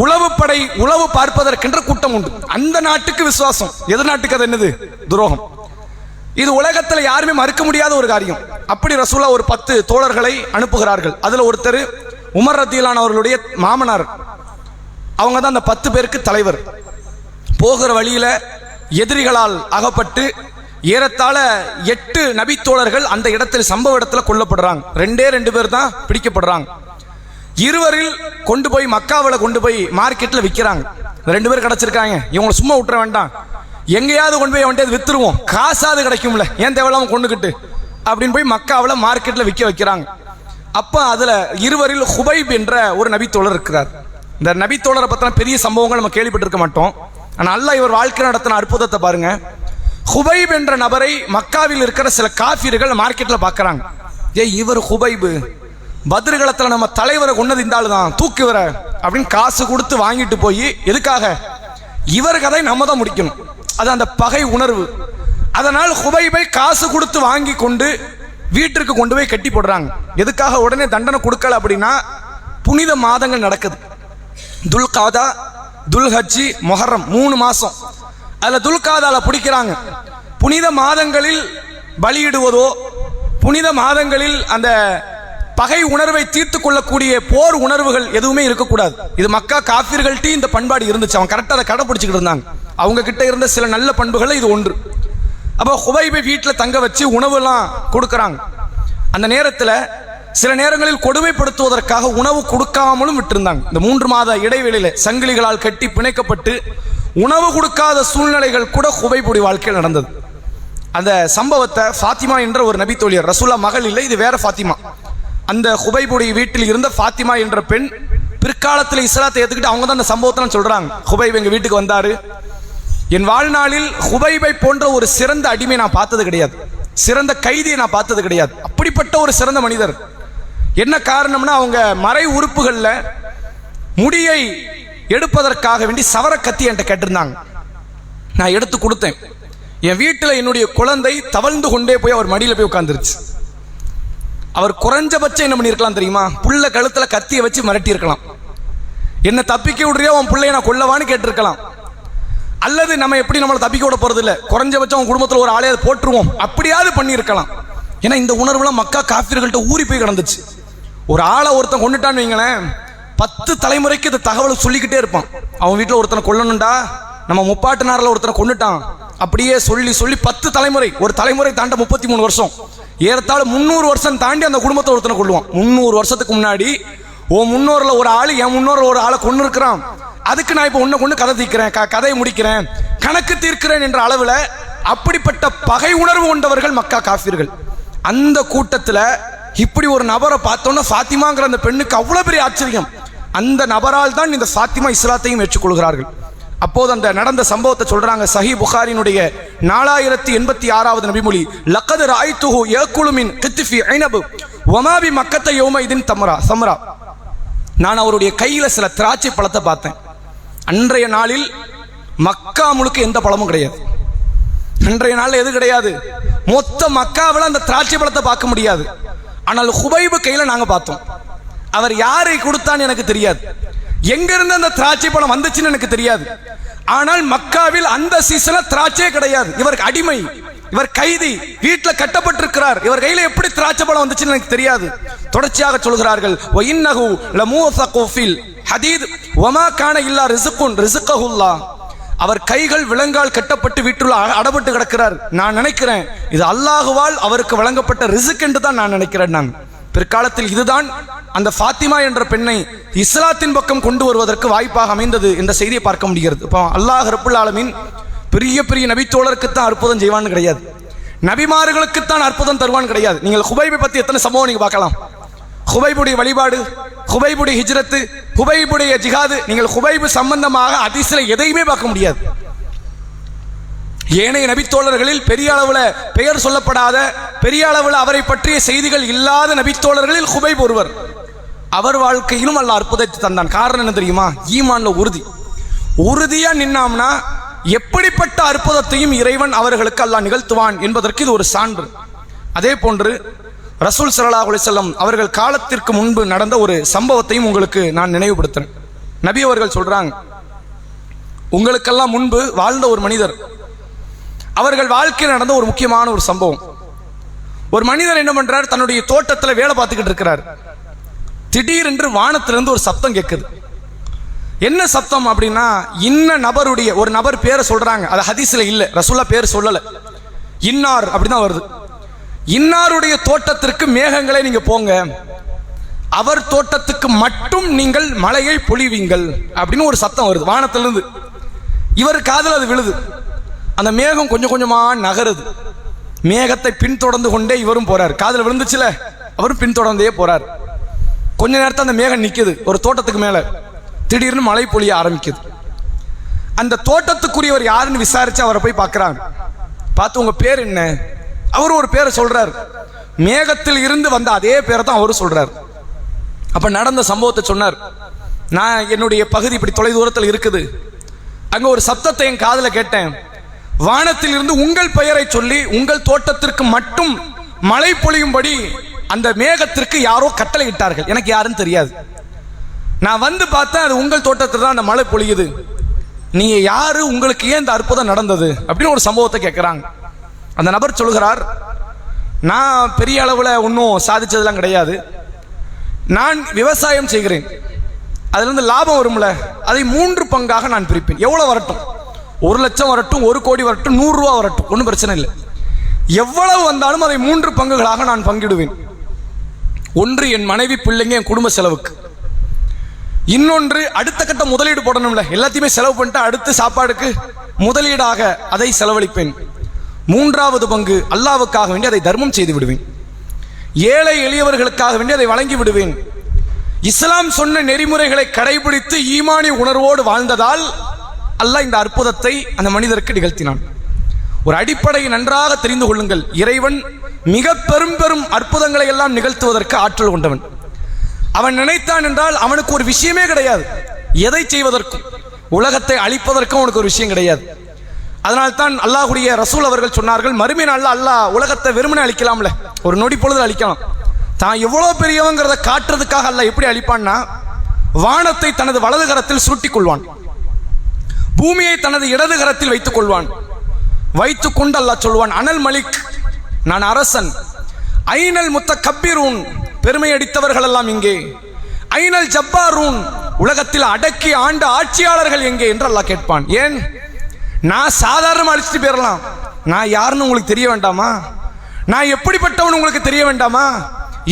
உளவு படை, உளவு பார்ப்பதற்கென்ற கூட்டம் உண்டு. அந்த நாட்டுக்கு விசுவாசம், எதிர்நாட்டுக்கு அது என்னது? துரோகம். இது உலகத்தில் யாருமே மறுக்க முடியாத ஒரு காரியம். அப்படி ரசூலா ஒரு 10 தோழர்களை அனுப்புகிறார்கள். அதுல ஒருத்தர் உமர் ரத்தியல்லாஹு அவர்களுடைய மாமனார், அவங்க தான் அந்த 10 பேருக்கு தலைவர். போகிற வழியில எதிரிகளால் அகப்பட்டு ஏறத்தாழ 8 நபித்தோழர்கள் அந்த இடத்தில், சம்பவ இடத்துல கொல்லப்படுறாங்க. 2 பேர் தான் பிடிக்கப்படுறாங்க. 2 கொண்டு போய் மக்காவில் கொண்டு போய் மார்க்கெட்ல விற்கிறாங்க. 2 பேர் கிடைச்சிருக்காங்க, இவங்களை சும்மா விட்டுற வேண்டாம், எங்கேயாவது கொண்டு போய் அவன்கிட்ட வித்துருவோம், காசாவது கிடைக்கும்ல, ஏன் தேவையில்லாம கொண்டுகிட்டு அப்படின்னு போய் மக்காவில் மார்க்கெட்ல விற்க வைக்கிறாங்க. அப்ப அதுல 2 ஹுபைப் என்ற ஒரு நபித்தோழர் இருக்கிறார். இந்த நபித்தோழரை பத்தின பெரிய சம்பவங்கள் நம்ம கேள்விப்பட்டிருக்க மாட்டோம். ஆனா அல்லாஹ் இவர் வாழ்க்கை நடத்தின அற்புதத்தை பாருங்க. ஹுபைப் என்ற நபரை மக்காவில் இருக்கிற சில காஃபிர்கள் மார்க்கெட்ல பாக்குறாங்க. இவர் ஹுபைப், பத்ருகளத்துல நம்ம தலைவரை கொண்டது இந்த ஆளு தான், தூக்கி வர அப்படின்னு காசு கொடுத்து வாங்கிட்டு போய், எதுக்காக? இவர் கதை நம்ம தான் முடிக்கணும், அது அந்த பகை உணர்வு. அதனால் ஹுபைபை காசு கொடுத்து வாங்கி கொண்டு வீட்டிற்கு கொண்டு போய் கட்டி போடுறாங்க. எதுக்காக? உடனே தண்டனை கொடுக்கல அப்படின்னா, புனித மாதங்கள் நடக்குது, துல்காதா, துல்ஹஜ்ஜி, முஹர்ரம் 3 மாசம். அதுல துல்காதால பிடிக்கிறாங்க. புனித மாதங்களில் பலியிடுவதோ, புனித மாதங்களில் அந்த பகை உணர்வை தீர்த்து கொள்ளக்கூடிய போர் உணர்வுகள் எதுவுமே இருக்கக்கூடாது. இது மக்கா காஃபிர்கள்ட்ட இந்த பண்பாடு இருந்துச்சு, அவங்க கரெக்டாக அதை கடைபிடிச்சிக்கிட்டு இருந்தாங்க. அவங்க கிட்ட இருந்த சில நல்ல பண்புகள் இது ஒன்று. அப்போ ஹுபைபை வீட்டில் தங்க வச்சு உணவுலாம் கொடுக்குறாங்க. அந்த நேரத்தில் சில நேரங்களில் கொடுமைப்படுத்துவதற்காக உணவு கொடுக்காமலும் விட்டிருந்தாங்க. இந்த 3 மாத இடைவெளியில சங்கிலிகளால் கட்டி பிணைக்கப்பட்டு உணவு கொடுக்காத சூழ்நிலைகள் கூட ஹுபைபுடைய வாழ்க்கையில் நடந்தது. அந்த சம்பவத்தை ஃபாத்திமா என்ற ஒரு நபி தோழியர், ரசூலா மகள் இல்லை, இது வேற ஃபாத்திமா, அந்த ஹுபைபுடைய வீட்டில் இருந்த ஃபாத்திமா என்ற பெண் பிற்காலத்தில் இஸ்லாத்தை ஏற்றுக்கிட்டு அவங்க தான் அந்த சம்பவத்தை சொல்றாங்க. ஹுபைப் எங்க வீட்டுக்கு வந்தாரு, என் வாழ்நாளில் ஹுபைபை போன்ற ஒரு சிறந்த அடிமை நான் பார்த்தது கிடையாது, சிறந்த கைதியை நான் பார்த்தது கிடையாது, அப்படிப்பட்ட ஒரு சிறந்த மனிதர். என்ன காரணம்னா, அவங்க மறை உறுப்புகள்ல முடியை எடுப்பதற்காக வேண்டி சவர கத்தி என்கிட்ட கேட்டிருந்தாங்க. நான் எடுத்து கொடுத்தேன். என் வீட்டில் என்னுடைய குழந்தை தவழ்ந்து கொண்டே போய் அவர் மடியில் போய் உட்கார்ந்துருச்சு. அவர் குறைஞ்சபட்சம் என்ன பண்ணிருக்கலாம் தெரியுமா? புள்ள கழுத்துல கத்தியை வச்சு மிரட்டி இருக்கலாம். என்ன தப்பிக்க விடுறியோ, உன் பிள்ளைய நான் கொல்லவான்னு கேட்டிருக்கலாம். அல்லது நம்ம எப்படி நம்மளை தப்பிக்க விட போறது இல்லை, குறைஞ்சபட்சம் உன் குடும்பத்தில் ஒரு ஆளையாவது போட்டுருவோம், அப்படியாவது பண்ணியிருக்கலாம். ஏன்னா இந்த உணர்வுலாம் மக்கா காஃபிர்கள்ட்ட ஊறி போய் கிடந்துச்சு. ஒரு ஆளை ஒருத்தன் கொண்டுட்டான்னு வைங்களேன், 10 தலைமுறைக்கு இந்த தகவல் சொல்லிக்கிட்டே இருப்பான். அவன் வீட்டில் ஒருத்தனை கொல்லணும்டா, நம்ம முப்பாட்டுனாரில் ஒருத்தனை கொண்டுட்டான், அப்படியே சொல்லி சொல்லி 10 தலைமுறை, ஒரு தலைமுறை தாண்ட 33 வருஷம், ஏறத்தாழ 300 வருஷம் தாண்டி அந்த குடும்பத்தை ஒருத்தனை கொள்ளுவான். 300 வருஷத்துக்கு முன்னாடி உன் முன்னோர்ல ஒரு ஆள் என் முன்னோர்ல ஒரு ஆளை கொண்டு இருக்கிறான், அதுக்கு நான் இப்போ உன்னை கொண்டு கதை தீர்க்கிறேன், கதையை முடிக்கிறேன், கணக்கு தீர்க்கிறேன் என்ற அளவில் அப்படிப்பட்ட பகை உணர்வு கொண்டவர்கள் மக்கா காஃபிர்கள். அந்த கூட்டத்தில் இப்படி ஒரு நபரை பார்த்தோன்னா ஃபாத்திமாங்கிற அந்த பெண்ணுக்கு அவ்வளோ பெரிய ஆச்சரியம். அந்த நபரால் தான் இந்த ஃபாத்திமா இஸ்லாத்தையும் ஏற்றுக்கொள்கிறார்கள். அப்போது அந்த நடந்த சம்பவத்தை சொல்றாங்க. சஹீஹ் புகாரினுடைய 4086வது நபிமொழி, லக்கத் ராய்துஹு யகுலு மின் கித்ஃபி ஐனப் வமா பி மக்கத்த யௌமைதின் சம்ரா. நான் அவருடைய கையில சில திராட்சை பழத்தை பார்த்தேன். அன்றைய நாளில் மக்கா முழுக்க எந்த பழமும் கிடையாது. அன்றைய நாள் எது கிடையாது, மொத்த மக்காவில் அந்த திராட்சை பழத்தை பார்க்க முடியாது. ஆனால் ஹுபைபு கையில நாங்க பார்த்தோம். அவர் யாரை கொடுத்தான்னு எனக்கு தெரியாது, எங்க இருந்து அந்த திராட்சை பழம் வந்துச்சுன்னு எனக்கு தெரியாது. ஆனால் மக்காவில் அந்த சீசன்ல திராட்சையே கிடையாது. இவருக்கு அடிமை, இவர் கைதி, வீட்டில் கட்டப்பட்டிருக்கிறார். இவர் கையில எப்படி திராட்சை பழம் வந்துச்சுன்னு எனக்கு தெரியாது. தொடர்ச்சியாக சொல்கிறார்கள், வ இன்னஹு லமூஸகு ஃபில் ஹதீத் வமா கான இல்லா ரிஸ்குன் ரிஸ்கஹுல்லாஹ். அவர் கைகள் விலங்கால் கட்டப்பட்டு வீட்டுள்ள அடப்பட்டு கிடக்கிறார். நான் நினைக்கிறேன் இது அல்லாஹுவால் அவருக்கு வழங்கப்பட்ட ரிஸ்க் என்று தான் நான் நினைக்கிறேன். நான் பிற்காலத்தில் இதுதான் அந்த ஃபாத்திமா என்ற பெண்ணை இஸ்லாத்தின் பக்கம் கொண்டு வருவதற்கு வாய்ப்பாக அமைந்தது என்ற செய்தியை பார்க்க முடிகிறது. இப்போ அல்லாஹ் ரப்புல் ஆலமீன் பெரிய பெரிய நபித்தோழருக்குத்தான் அற்புதம் செய்வான்னு கிடையாது, நபிமார்களுக்குத்தான் அற்புதம் தருவான் கிடையாது. நீங்கள் ஹுபைபை பத்தி எத்தனை சம்பவம் நீங்க பார்க்கலாம். ஹுபைபுடைய வழிபாடு, ஹுபைபுடைய ஹிஜ்ரத்து, ஹுபைபுடைய ஜிஹாது, நீங்கள் ஹுபைபு சம்பந்தமாக ஹதீஸ்ல எதையுமே பார்க்க முடியாது. ஏனைய நபித்தோழர்களில் பெரிய அளவுல பெயர் சொல்லப்படாத, பெரிய அளவுல அவரை பற்றிய செய்திகள் இல்லாத நபித்தோழர்களில் ஹுபைப் ஒருவர். அவர் வாழ்க்கையிலும் அல்லாஹ் அற்புதத்தை தந்தான். காரணம் என்ன தெரியுமா? ஈமான்ல உறுதியா நின்னாம்னா எப்படிப்பட்ட அற்புதத்தையும் இறைவன் அவர்களுக்கு அல்லாஹ் நிகழ்த்துவான் என்பதற்கு இது ஒரு சான்று. அதே போன்று ரசூல் ஸல்லல்லாஹு அலைஹி வஸல்லம் அவர்கள் காலத்திற்கு முன்பு நடந்த ஒரு சம்பவத்தையும் உங்களுக்கு நான் நினைவுபடுத்துறேன். நபி அவர்கள் சொல்றாங்க, உங்களுக்கெல்லாம் முன்பு வாழ்ந்த ஒரு மனிதர், அவர்கள் வாழ்க்கையில் நடந்த ஒரு முக்கியமான ஒரு சம்பவம். ஒரு மனிதர் என்ன பண்றார், தன்னுடைய தோட்டத்தில் வேலை பார்த்துக்கிட்டு இருக்கிறார். திடீரென்று வானத்திலிருந்து ஒரு சப்தம் கேட்குது. என்ன சப்தம் அப்படின்னா, இன்ன நபருடைய ஒரு நபர் பேரை சொல்றாங்க. அது ஹதீஸ்ல இல்ல, ரசூல்லா பேர் சொல்லல, இன்னார் அப்படிதான் வருது. இன்னாருடைய தோட்டத்திற்கு மேகங்களை நீங்க போங்க, அவர் தோட்டத்துக்கு மட்டும் நீங்கள் மழையை பொழிவீங்கள் அப்படின்னு ஒரு சத்தம் வருது வானத்திலிருந்து. இவர் காதல் அது விழுது. அந்த மேகம் கொஞ்சம் கொஞ்சமா நகருது. மேகத்தை பின்தொடர்ந்து கொண்டே இவரும் போறார். காதல் விழுந்துச்சுல, அவரும் பின்தொடர்ந்தே போறார். கொஞ்ச நேரத்தில் அந்த மேகம் நிக்குது ஒரு தோட்டத்துக்கு மேல. திடீர்னு மழை பொழிய ஆரம்பிக்குது. அந்த தோட்டத்துக்குரியவர் யாருன்னு விசாரிச்சு அவரை போய் பார்க்கிறாங்க. பார்த்து உங்க பேர் என்ன? அவரு ஒரு பேரை சொல்றார். மேகத்தில் இருந்து வந்த அதே பேரை தான் அவரு சொல்றார். அப்ப நடந்த சம்பவத்தை சொன்னார். நான் என்னுடைய பகுதி இப்படி தொலை தூரத்தில் இருக்குது, அங்க ஒரு சப்தத்தை என் காதுல கேட்டேன். வானத்தில் இருந்து உங்கள் பெயரை சொல்லி உங்கள் தோட்டத்திற்கு மட்டும் மழை பொழியும்படி அந்த மேகத்திற்கு யாரோ கட்டளை இட்டார்கள். எனக்கு யாருன்னு தெரியாது. நான் வந்து பார்த்தேன், அது உங்கள் தோட்டத்தில் தான் அந்த மழை பொழியுது. நீங்க யாரு, உங்களுக்கு ஏன் இந்த அற்புதம் நடந்தது அப்படின்னு ஒரு சம்பவத்தை கேட்கிறாங்க. அந்த நபர் சொல்கிறார், நான் பெரிய அளவுல ஒன்றும் சாதிச்சதெல்லாம் கிடையாது. நான் விவசாயம் செய்கிறேன். அதுல இருந்து லாபம் வரும்ல, அதை 3 பங்காக நான் பிரிப்பேன். எவ்வளவு வரட்டும், 1 லட்சம் வரட்டும், 1 கோடி வரட்டும், 100 ரூபா வரட்டும், ஒன்றும் பிரச்சனை இல்லை. எவ்வளவு வந்தாலும் அதை 3 பங்குகளாக நான் பங்கிடுவேன். ஒன்று என் மனைவி பிள்ளைங்க என் குடும்ப செலவுக்கு, இன்னொன்று அடுத்த கட்ட முதலீடு போடணும்ல, எல்லாத்தையுமே செலவு பண்ணிட்டு அடுத்து சாப்பாடுக்கு முதலீடாக அதை செலவழிப்பேன். 3வது பங்கு அல்லாஹ்வுக்காக வேண்டி அதை தர்மம் செய்து விடுவேன். ஏழை எளியவர்களுக்காக வேண்டி அதை வழங்கி விடுவேன். இஸ்லாம் சொன்ன நெறிமுறைகளை கடைபிடித்து ஈமானி உணர்வோடு வாழ்ந்ததால் அல்லாஹ் இந்த அற்புதத்தை அந்த மனிதருக்கு நிகழ்த்தினான். ஒரு அடிப்படையை நன்றாக தெரிந்து கொள்ளுங்கள். இறைவன் மிக பெரும் அற்புதங்களை எல்லாம் நிகழ்த்துவதற்கு ஆற்றல் கொண்டவன். அவன் நினைத்தான் என்றால் அவனுக்கு ஒரு விஷயமே கிடையாது. எதை செய்வதற்கும், உலகத்தை அழிப்பதற்கும் அவனுக்கு ஒரு விஷயம் கிடையாது. அதனால்தான் அல்லாஹ்வுடைய ரசூல் அவர்கள் சொன்னார்கள், மறுமை நாள்ல அல்லாஹ் உலகத்தை வெறுமனே அழிக்கலாம்ல, ஒரு நொடி பொழுது அழிக்கலாம். தான் எவ்வளவு பெரியவங்கிறத காட்டுறதுக்காக அல்லாஹ் எப்படி அழிப்பான்னா, வானத்தை தனது வலது கரத்தில் சுருட்டிக் கொள்வான், பூமியை தனது இடது கரத்தில் வைத்துக் கொள்வான். வைத்துக் கொண்டு அல்லாஹ் சொல்வான், அனல் மலிக், நான் அரசன். ஐனல் முத்தகப்பீரூன், பெருமை அடித்தவர்கள் எல்லாம் இங்கே. ஐனல் ஜப்பாரூன், உலகத்தில் அடக்கி ஆண்ட ஆட்சியாளர்கள் எங்கே என்று அல்லாஹ் கேட்பான். ஏன்? நான் சாதாரணமா அழிச்சிட்டு போயிடலாம், நான் யாருன்னு உங்களுக்கு தெரிய வேண்டாமா? நான் எப்படிப்பட்டவன் உங்களுக்கு தெரிய வேண்டாமா?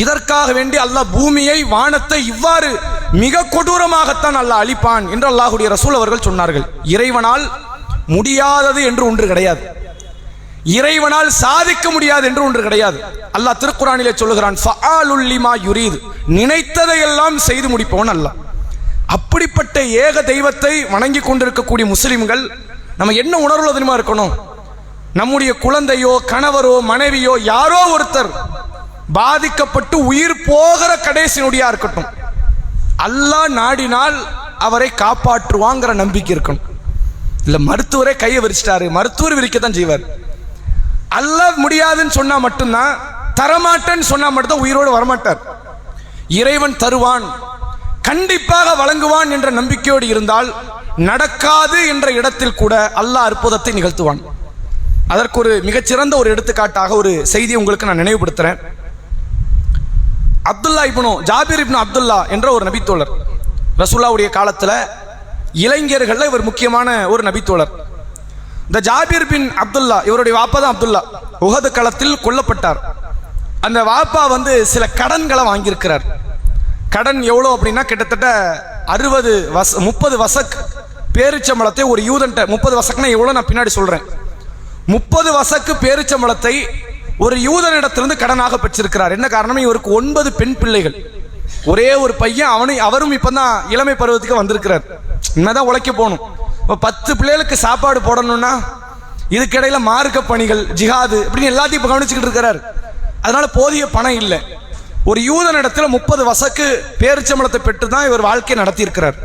இதற்காக வேண்டி அல்லாஹ் பூமியை, வானத்தை இவ்வாறு மிக கொடூரமாகத்தான் அல்லாஹ் அழிப்பான் என்று அல்லாஹ்வுடைய ரசூல் அவர்கள் சொன்னார்கள். இறைவனால் முடியாதது என்று ஒன்று கிடையாது, இறைவனால் சாதிக்க முடியாது என்று ஒன்று கிடையாது. அல்லாஹ் திருக்குர்ஆனிலே சொல்லுகிறான், ஃபஆலுல் லிமா யுரீத், நினைத்ததையெல்லாம் செய்து முடிப்பவன் அல்லாஹ். அப்படிப்பட்ட ஏக தெய்வத்தை வணங்கி கொண்டிருக்கக்கூடிய முஸ்லிம்கள் நம்ம என்ன உணர்வுல தெரியுமா இருக்கணும்? நம்முடைய குழந்தையோ கணவரோ மனைவியோ யாரோ ஒருத்தர் பாதிக்கப்பட்டு உயிர் போகிற கடைசி நொடியா இருக்கட்டும், அல்லாஹ் நாடினால் அவரை காப்பாற்றுவாங்கிற நம்பிக்கை இருக்கணும். இல்ல மருத்துவரே கையை விரிச்சிட்டாரு, மருத்துவர் விரிக்கத்தான் செய்வார். அல்லாஹ் முடியாதுன்னு சொன்னா மட்டும்தான், தரமாட்டேன்னு சொன்னா மட்டும்தான் உயிரோடு வரமாட்டார். இறைவன் தருவான், கண்டிப்பாக வழங்குவான் என்ற நம்பிக்கையோடு இருந்தால் நடக்காது என்ற இடத்தில் கூட அல்லாஹ் அற்புதத்தை நிகழ்த்துவான். அதற்கு ஒரு மிகச்சிறந்த ஒரு எடுத்துக்காட்டாக ஒரு செய்தியை உங்களுக்கு நான் நினைவுபடுத்துறேன். ஜாபிர் இப்னு அப்துல்லா என்ற ஒரு நபித்தோழர், ரசூலுல்லாஹ்வுடைய காலத்தில் இளைஞர்கள் இவர் முக்கியமான ஒரு நபித்தோழர். இந்த ஜாபிர் பின் அப்துல்லா, இவருடைய வாப்பா தான் அப்துல்லா, உஹது களத்தில் கொல்லப்பட்டார். அந்த வாப்பா சில கடன்களை வாங்கியிருக்கிறார். கடன் எவ்வளோ அப்படின்னா கிட்டத்தட்ட 30 வசக் பேரிச்சம்பழத்தை ஒரு யூதன்ட்ட, 30 வசக்னா எவ்வளோ நான் பின்னாடி சொல்றேன், 30 வசக்கு பேரிச்சம்பழத்தை ஒரு யூதனிடத்திலிருந்து கடனாக பெற்றிருக்கிறார். என்ன காரணம்? இவருக்கு 9 பெண் பிள்ளைகள், ஒரே ஒரு பையன். அவரும் இப்பதான் இளமை பருவத்துக்கு வந்திருக்கிறார், இனிமேதான் உழைக்க போகணும். இப்போ 10 பிள்ளைகளுக்கு சாப்பாடு போடணும்னா இதுக்கிடையில மார்க்க பணிகள், ஜிஹாது இப்படின்னு எல்லாத்தையும் கவனிச்சுக்கிட்டு இருக்கிறார். அதனால போதிய பணம் இல்லை. ஒரு யூதனிடத்தில் 30 வசக்கு பேரிச்சம்பழத்தை பெற்று தான் இவர் வாழ்க்கையை நடத்தி இருக்கிறார்.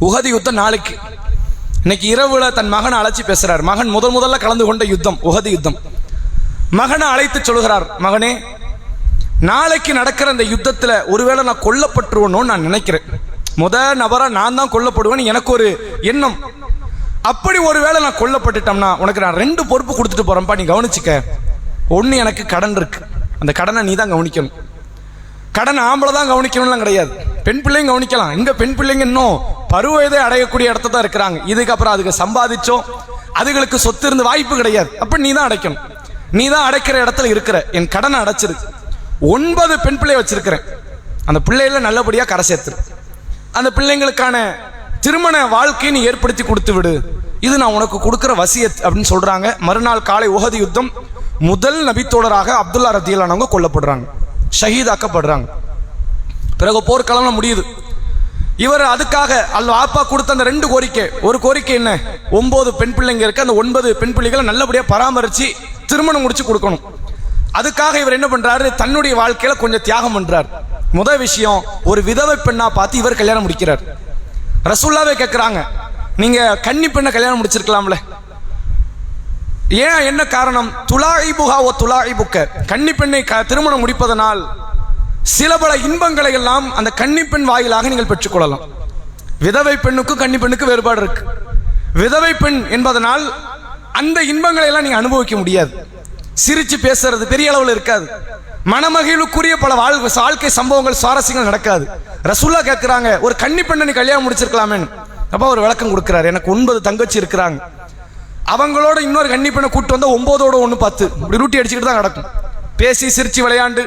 உஹது யுத்தம் நாளைக்கு, இன்னைக்கு இரவுல தன் மகனை அழைச்சி பேசுறார். மகன் முதல்ல கலந்து கொண்ட யுத்தம் உஹது யுத்தம். மகனை அழைத்து சொல்கிறார், மகனே, நாளைக்கு நடக்கிற இந்த யுத்தத்துல ஒருவேளை நான் கொல்லப்பட்டுருவணும்னு நான் நினைக்கிறேன். நபரா நான் தான் கொல்லப்படுவேன் எனக்கு ஒரு எண்ணம். அப்படி ஒருவேளை நான் கொல்லப்பட்டுட்டோம்னா உனக்கு நான் 2 பொறுப்பு கொடுத்துட்டு போறேன்ப்பா, நீ கவனிச்சுக்க. ஒன்னு, எனக்கு கடன் இருக்கு, அந்த கடனை நீ தான் கவனிக்கணும். கடன் ஆம்பளை தான் கவனிக்கணும்லாம் கிடையாது, பெண் பிள்ளைங்க கவனிக்கலாம். இந்த பெண் பிள்ளைங்க இன்னும் பருவ வயதை அடையக்கூடிய இடத்த தான் இருக்கிறாங்க. இதுக்கப்புறம் அதுக்கு சம்பாதிச்சோம், அதுகளுக்கு சொத்து இருந்து வாய்ப்பு கிடையாது. அப்ப நீ தான் அடைக்கணும். நீ தான் அடைக்கிற இடத்துல இருக்கிற, என் கடனை அடைச்சிரு. 9 பெண் பிள்ளை வச்சிருக்கிறேன், அந்த பிள்ளைகளை நல்லபடியா கரை சேர்த்துரு. அந்த பிள்ளைங்களுக்கான திருமண வாழ்க்கையை நீ ஏற்படுத்தி கொடுத்து விடு. இது நான் உனக்கு கொடுக்கிற வசியத் அப்படின்னு சொல்றாங்க. மறுநாள் காலை உஹது யுத்தம், முதல் நபித்தோழராக அப்துல்லா ரதியல்லானவங்க கொல்லப்படுறாங்க, ஷஹீதாக்கப்படுறாங்க. பிறகு போர்க்களம் முடியுது. இவர் அதுக்காக வாப்பா கொடுத்த அந்த 2 கோரிக்கை, ஒரு கோரிக்கை என்ன, 9 பெண் பிள்ளைங்க இருக்கு, அந்த 9 பெண் பிள்ளைகளை நல்லபடியா பராமரிச்சு திருமணம் முடிச்சு கொடுக்கணும். அதுக்காக இவர் என்ன பண்றாரு, தன்னுடைய வாழ்க்கையில கொஞ்சம் தியாகம் பண்றார். முதல் விஷயம், ஒரு விதவை பெண்ணா பார்த்து இவர் கல்யாணம் முடிக்கிறார். ரசூலுல்லாஹ்வே கேட்கிறாங்க, நீங்க கன்னி பெண்ணை கல்யாணம் முடிச்சிருக்கலாம்ல, ஏன், என்ன காரணம்? துலாயிபுகா ஓ துலாயிபுக்க, கன்னி பெண்ணை திருமணம் முடிப்பதனால் சில பல இன்பங்களை எல்லாம் அந்த கன்னி பெண் வாயிலாக நீங்கள் பெற்றுக்கொள்ளலாம். விதவை பெண்ணுக்கும் கன்னி பெண்ணுக்கு வேறுபாடு இருக்கு. விதவை பெண் என்பதனால் அந்த இன்பங்களை எல்லாம் நீங்க அனுபவிக்க முடியாது. சிரிச்சு பேசுறது பெரிய அளவில் இருக்காது. மனமகிழ்வுக்குரிய பல வாழ்க்கை சம்பவங்கள், சுவாரஸ்யங்கள் நடக்காது. ரசூல்லா கேட்கிறாங்க, ஒரு கன்னி பெண்ணை நீ கல்யாணம் முடிச்சிருக்கலாமேன்னு. அப்ப ஒரு விளக்கம் கொடுக்கிறார், எனக்கு 9 தங்கச்சி இருக்கிறாங்க, அவங்களோட இன்னொரு கன்னி பெண்ணை கூட்டு வந்தா 9ஓட 1 10 இப்படி ரூட்டி அடிச்சுக்கிட்டு தான் நடக்கும். பேசி சிரிச்சு விளையாண்டு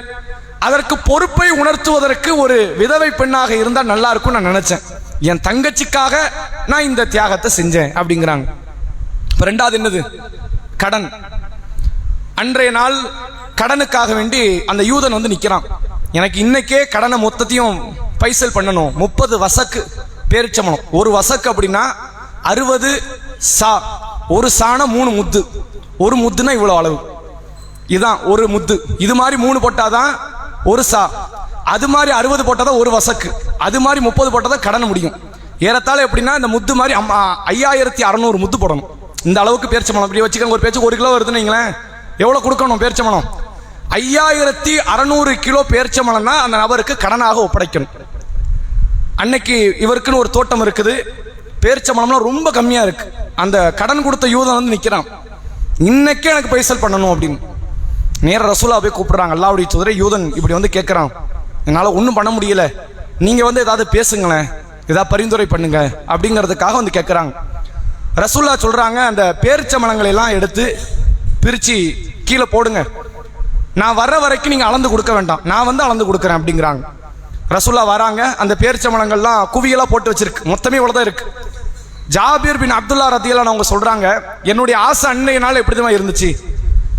அதற்கு பொறுப்பை உணர்த்துவதற்கு ஒரு விதவை பெண்ணாக இருந்தால் நல்லா இருக்கும் நான் நினைச்சேன். என் தங்கச்சிக்காக நான் இந்த தியாகத்தை செஞ்சேன் அப்படிங்கிறாங்க. இப்ப 2வது என்னது, கடன். அன்றைய நாள் கடனுக்காக வேண்டி அந்த யூதன் நிக்கிறான். எனக்கு இன்னைக்கே கடனை மொத்தத்தையும் பைசல் பண்ணணும். 30 வசக்கு பேரிச்சம்பழம், ஒரு வசக்கு அப்படின்னா 60 சா, ஒரு சாண 3 முத்து, ஒரு முத்துனா இவ்வளவு அளவு, இதுதான் ஒரு முத்து. இது மாதிரி 3 போட்டாதான் ஒரு சா, அது மாதிரி 60 போட்டாதான் ஒரு வசக்கு, அது மாதிரி 30 போட்டாதான் கடன் முடியும். ஏறத்தாழ எப்படின்னா இந்த முத்து மாதிரி 5600 முத்து போடணும். இந்த அளவுக்கு பேரிச்சம்பழம் இப்படி வச்சுக்கோங்க. ஒரு பேச்சு 1 கிலோ வருதுன்னு வைங்களேன், எவ்வளவு கொடுக்கணும் பேரிச்சம்பழம்? 5600 கிலோ பேரிச்சம்பழம்னா அந்த நபருக்கு கடனாக ஒப்படைக்கணும். அன்னைக்கு இவருக்குன்னு ஒரு தோட்டம் இருக்குது, பேரிச்சம்பழம்லாம் ரொம்ப கம்மியா இருக்கு. அந்த கடன் கொடுத்த யூதன் நிக்கிறான், இன்னைக்கே எனக்கு பைசல் பண்ணணும் அப்படின்னு. நேர ரசூலுல்லாஹ் போய் கூப்பிடுறாங்க, அல்லாஹ்வுடைய தூதரே, யூதன் இப்படி கேட்கறான், என்னால ஒன்றும் பண்ண முடியல, நீங்க ஏதாவது பேசுங்களேன், ஏதாவது பரிந்துரை பண்ணுங்க அப்படிங்கிறதுக்காக கேட்கறாங்க. ரசூலுல்லாஹ் சொல்றாங்க, அந்த பேரிச்சம்பழங்களை எல்லாம் எடுத்து பிரிச்சு கீழே போடுங்க, நான் வர்ற வரைக்கும் நீங்க அளந்து கொடுக்க வேண்டாம், நான் அளந்து கொடுக்குறேன் அப்படிங்கிறாங்க. ரசூலுல்லாஹ் வராங்க, அந்த பேரிச்சம்பழங்கள்லாம் குவியெல்லாம் போட்டு வச்சிருக்கு, மொத்தமே இவ்வளவுதான் இருக்கு. ஜாபிர் பின் அப்துல்லா ரதியல்லாஹு அவங்க சொல்றாங்க, என்னுடைய ஆசை அன்னைய நாள் எப்படிதான் இருந்துச்சு,